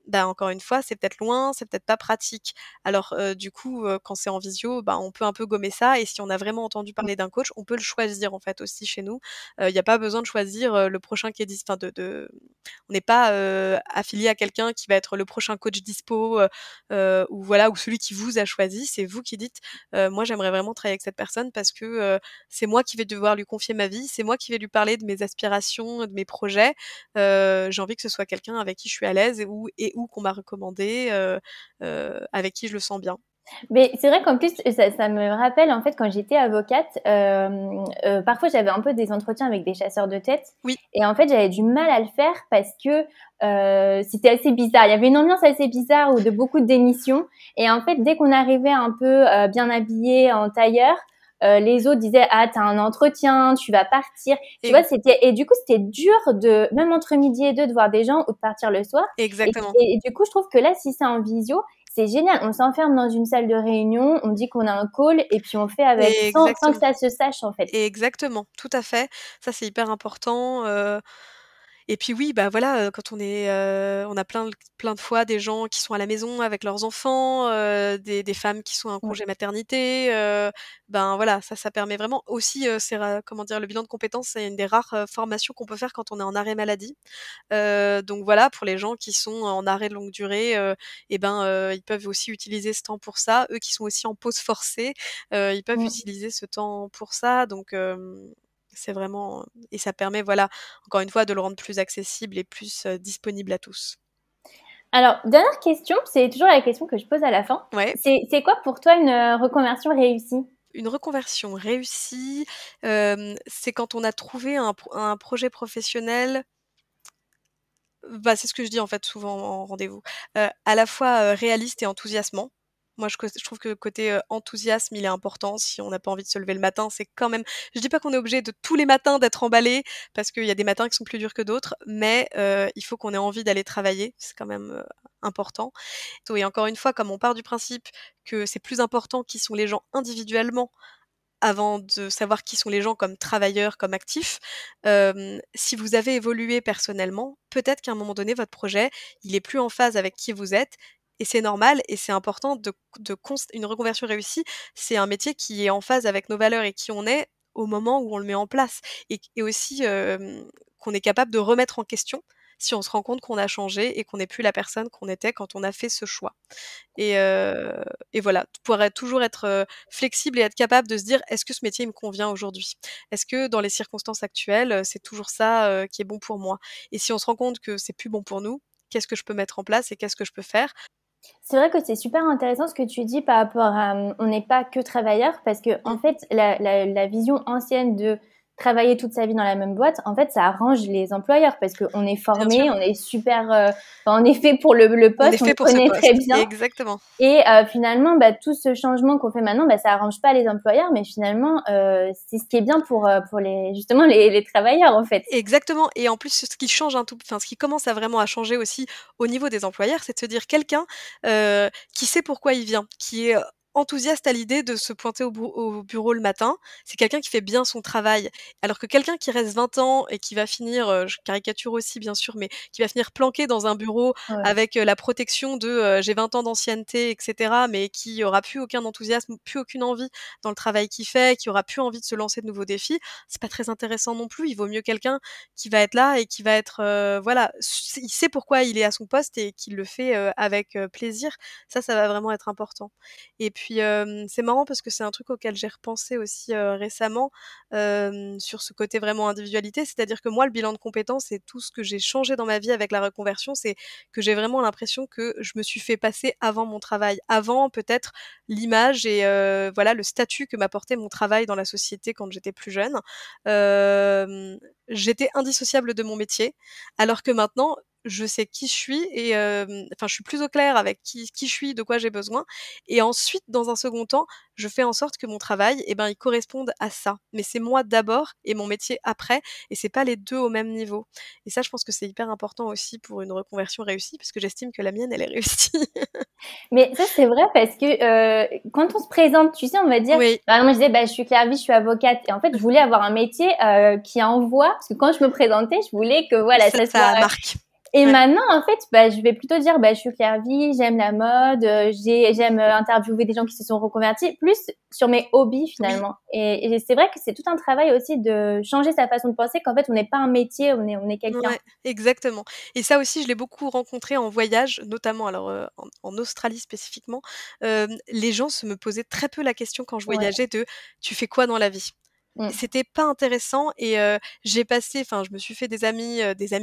bah, encore une fois, c'est peut-être loin, c'est peut-être pas pratique. Alors, du coup, quand c'est en visio, bah, on peut un peu gommer ça et si on a vraiment entendu parler d'un coach, on peut le choisir, en fait, aussi chez nous. Il y a pas besoin de choisir, le prochain qui est enfin on n'est pas, affilié à quelqu'un qui va être le prochain coach dispo, ou voilà, ou celui qui vous a choisi. C'est vous qui dites: «Moi, j'aimerais vraiment travailler avec cette personne parce que, c'est moi qui vais devoir lui confier ma vie, c'est moi qui vais lui parler de mes aspirations, de mes projets. J'ai envie que ce soit quelqu'un avec qui je suis à l'aise et ou qu'on m'a recommandé, avec qui je le sens bien.» Mais c'est vrai qu'en plus, ça me rappelle, en fait, quand j'étais avocate, parfois j'avais un peu des entretiens avec des chasseurs de tête. Oui, Et en fait, j'avais du mal à le faire parce que c'était assez bizarre. Il y avait une ambiance assez bizarre ou de beaucoup de démissions. Et en fait, dès qu'on arrivait un peu bien habillé en tailleur, les autres disaient ah t'as un entretien, tu vas partir. Tu vois, ex et du coup c'était dur de même entre midi et deux de voir des gens ou de partir le soir. Et, exactement. et du coup je trouve que là si c'est en visio c'est génial. On s'enferme dans une salle de réunion, on dit qu'on a un call et puis on fait avec sans que Exactement. ça se sache en fait. Exactement, tout à fait. Ça, c'est hyper important, et puis oui, bah, voilà, quand on a plein de fois des gens qui sont à la maison avec leurs enfants, des femmes qui sont en Mm. congé maternité, ben, voilà, ça permet vraiment aussi, c'est ra comment dire? Le bilan de compétences, c'est une des rares, formations qu'on peut faire quand on est en arrêt maladie. Donc voilà, pour les gens qui sont en arrêt de longue durée, et ben, ils peuvent aussi utiliser ce temps pour ça. Eux qui sont aussi en pause forcée, ils peuvent Mm. utiliser ce temps pour ça. Donc c'est vraiment et ça permet, voilà, encore une fois, de le rendre plus accessible et plus, disponible à tous. Alors, dernière question, c'est toujours la question que je pose à la fin. Ouais, C'est quoi pour toi une reconversion réussie? une reconversion réussie, c'est quand on a trouvé un projet professionnel. Bah, c'est ce que je dis, en fait, souvent en rendez-vous. À la fois, réaliste et enthousiasmant. Moi, je trouve que côté, enthousiasme, il est important. Si on n'a pas envie de se lever le matin, c'est quand même je dis pas qu'on est obligé de tous les matins d'être emballé, parce qu'il y a des matins qui sont plus durs que d'autres, mais il faut qu'on ait envie d'aller travailler. C'est quand même, important. Et encore une fois, comme on part du principe que c'est plus important qui sont les gens individuellement avant de savoir qui sont les gens comme travailleurs, comme actifs, si vous avez évolué personnellement, peut-être qu'à un moment donné, votre projet, il est plus en phase avec qui vous êtes et c'est normal et c'est important une reconversion réussie, c'est un métier qui est en phase avec nos valeurs et qui on est au moment où on le met en place et aussi, qu'on est capable de remettre en question si on se rend compte qu'on a changé et qu'on n'est plus la personne qu'on était quand on a fait ce choix. Et et voilà, pouvoir toujours être, flexible et être capable de se dire: «Est-ce que ce métier me convient aujourd'hui? Est-ce que dans les circonstances actuelles, c'est toujours ça, qui est bon pour moi?» Et si on se rend compte que c'est plus bon pour nous, qu'est-ce que je peux mettre en place et qu'est-ce que je peux faire? C'est vrai que c'est super intéressant ce que tu dis par rapport à on n'est pas que travailleur parce que en Mmh, fait la vision ancienne de travailler toute sa vie dans la même boîte, en fait, ça arrange les employeurs parce qu'on est bien sûr, formé, on est super, enfin, on est fait pour le on est poste, on fait le pour ce connaît très poste. bien. Exactement. Et finalement, bah, tout ce changement qu'on fait maintenant, bah, ça arrange pas les employeurs, mais finalement, c'est ce qui est bien pour les justement les travailleurs en fait. Exactement et en plus, ce qui change un tout enfin, ce qui commence à vraiment à changer aussi au niveau des employeurs, c'est de se dire quelqu'un, qui sait pourquoi il vient, qui est, enthousiaste à l'idée de se pointer au bureau le matin. C'est quelqu'un qui fait bien son travail. Alors que quelqu'un qui reste 20 ans et qui va finir, je caricature aussi bien sûr, mais qui va finir planqué dans un bureau Ouais. avec, la protection de, «J'ai 20 ans d'ancienneté» et cetera, mais qui aura plus aucun enthousiasme, plus aucune envie dans le travail qu'il fait, qui aura plus envie de se lancer de nouveaux défis, c'est pas très intéressant non plus. Il vaut mieux quelqu'un qui va être là et qui va être, voilà, il sait pourquoi il est à son poste et qu'il le fait, avec, plaisir. Ça va vraiment être important. Et puis, c'est marrant parce que c'est un truc auquel j'ai repensé aussi, récemment, sur ce côté vraiment individualité. C'est-à-dire que moi, le bilan de compétences et tout ce que j'ai changé dans ma vie avec la reconversion, c'est que j'ai vraiment l'impression que je me suis fait passer avant mon travail. Avant peut-être l'image et voilà, le statut que m'apportait mon travail dans la société quand j'étais plus jeune. J'étais indissociable de mon métier, alors que maintenant, je sais qui je suis et enfin, je suis plus au clair avec qui je suis, de quoi j'ai besoin et ensuite, dans un second temps, je fais en sorte que mon travail, eh ben, il corresponde à ça. Mais c'est moi d'abord et mon métier après et c'est pas les 2 au même niveau et ça, je pense que c'est hyper important aussi pour une reconversion réussie parce que j'estime que la mienne, elle est réussie. Mais ça, c'est vrai parce que quand on se présente, tu sais, on va dire, Oui. par exemple, je disais, bah, je suis Claire Vie, je suis avocate. Et en fait, je voulais avoir un métier qui envoie, parce que quand je me présentais, je voulais que voilà, ça Ça soit... marque. Et Ouais. maintenant, en fait, bah, je vais plutôt dire, bah, je suis Claire Vie, j'aime la mode, j'aime interviewer des gens qui se sont reconvertis, plus sur mes hobbies finalement. Et c'est vrai que c'est tout un travail aussi de changer sa façon de penser, qu'en fait, on n'est pas un métier, on est quelqu'un. Ouais, exactement. Et ça aussi, je l'ai beaucoup rencontré en voyage, notamment alors, en Australie spécifiquement. Les gens se me posaient très peu la question quand je Ouais. voyageais de: «Tu fais quoi dans la vie?» Mm. C'était pas intéressant et je me suis fait des amis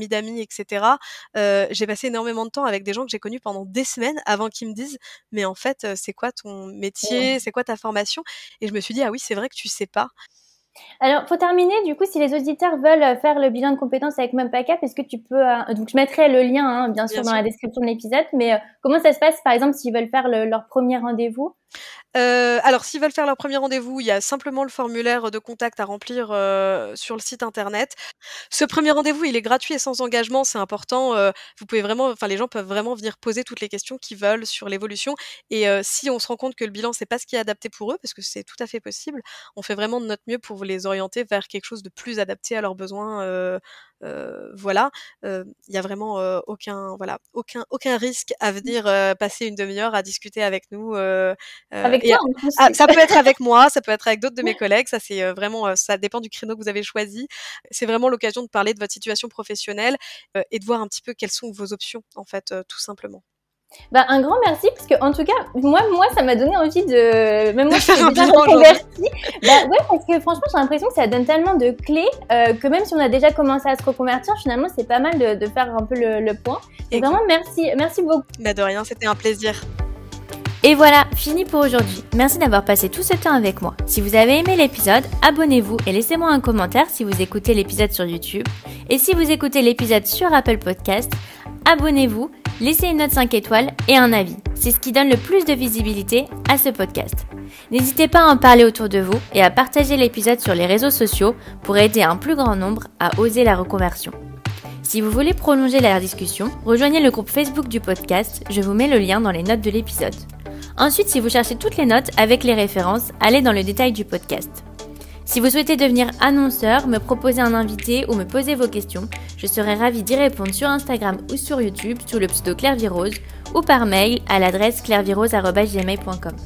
d'amis et cetera. J'ai passé énormément de temps avec des gens que j'ai connus pendant des semaines avant qu'ils me disent: «Mais en fait, c'est quoi ton métier? C'est quoi ta formation?» et je me suis dit: «Ah oui, c'est vrai que tu sais pas». Alors, pour terminer, du coup, si les auditeurs veulent faire le bilan de compétences avec Mumpacap, est-ce que tu peux... donc, je mettrai le lien, hein, bien sûr, Bien dans sûr. la description de l'épisode, mais comment ça se passe, par exemple, s'ils veulent faire leur premier rendez-vous? Alors s'ils veulent faire leur premier rendez-vous, il y a simplement le formulaire de contact à remplir, sur le site internet. Ce premier rendez-vous, il est gratuit et sans engagement, c'est important, vous pouvez vraiment enfin les gens peuvent vraiment venir poser toutes les questions qu'ils veulent sur l'évolution et si on se rend compte que le bilan, c'est pas ce qui est adapté pour eux, parce que c'est tout à fait possible, on fait vraiment de notre mieux pour les orienter vers quelque chose de plus adapté à leurs besoins, voilà. Il y a vraiment, aucun risque à venir, passer une demi-heure à discuter avec nous, Avec et toi, en plus. ça peut être avec moi, ça peut être avec d'autres de mes collègues, ça c'est, vraiment, ça dépend du créneau que vous avez choisi. C'est vraiment l'occasion de parler de votre situation professionnelle, et de voir un petit peu quelles sont vos options en fait, tout simplement. Bah, un grand merci, parce que, en tout cas, moi, ça m'a donné envie de, même moi, je faire suis un déjà bilan reconvertie. Bah, ouais, parce que franchement, j'ai l'impression que ça donne tellement de clés, que même si on a déjà commencé à se reconvertir, finalement, c'est pas mal de faire un peu le point. Et Exact. vraiment, merci beaucoup. Bah, de rien, c'était un plaisir. Et voilà, fini pour aujourd'hui. Merci d'avoir passé tout ce temps avec moi. Si vous avez aimé l'épisode, abonnez-vous et laissez-moi un commentaire si vous écoutez l'épisode sur YouTube. Et si vous écoutez l'épisode sur Apple Podcast, abonnez-vous, laissez une note 5 étoiles et un avis. C'est ce qui donne le plus de visibilité à ce podcast. N'hésitez pas à en parler autour de vous et à partager l'épisode sur les réseaux sociaux pour aider un plus grand nombre à oser la reconversion. Si vous voulez prolonger la discussion, rejoignez le groupe Facebook du podcast, je vous mets le lien dans les notes de l'épisode. Ensuite, si vous cherchez toutes les notes avec les références, allez dans le détail du podcast. Si vous souhaitez devenir annonceur, me proposer un invité ou me poser vos questions, je serai ravie d'y répondre sur Instagram ou sur YouTube sous le pseudo Claire Vie Rose ou par mail à l'adresse clairevirose@gmail.com.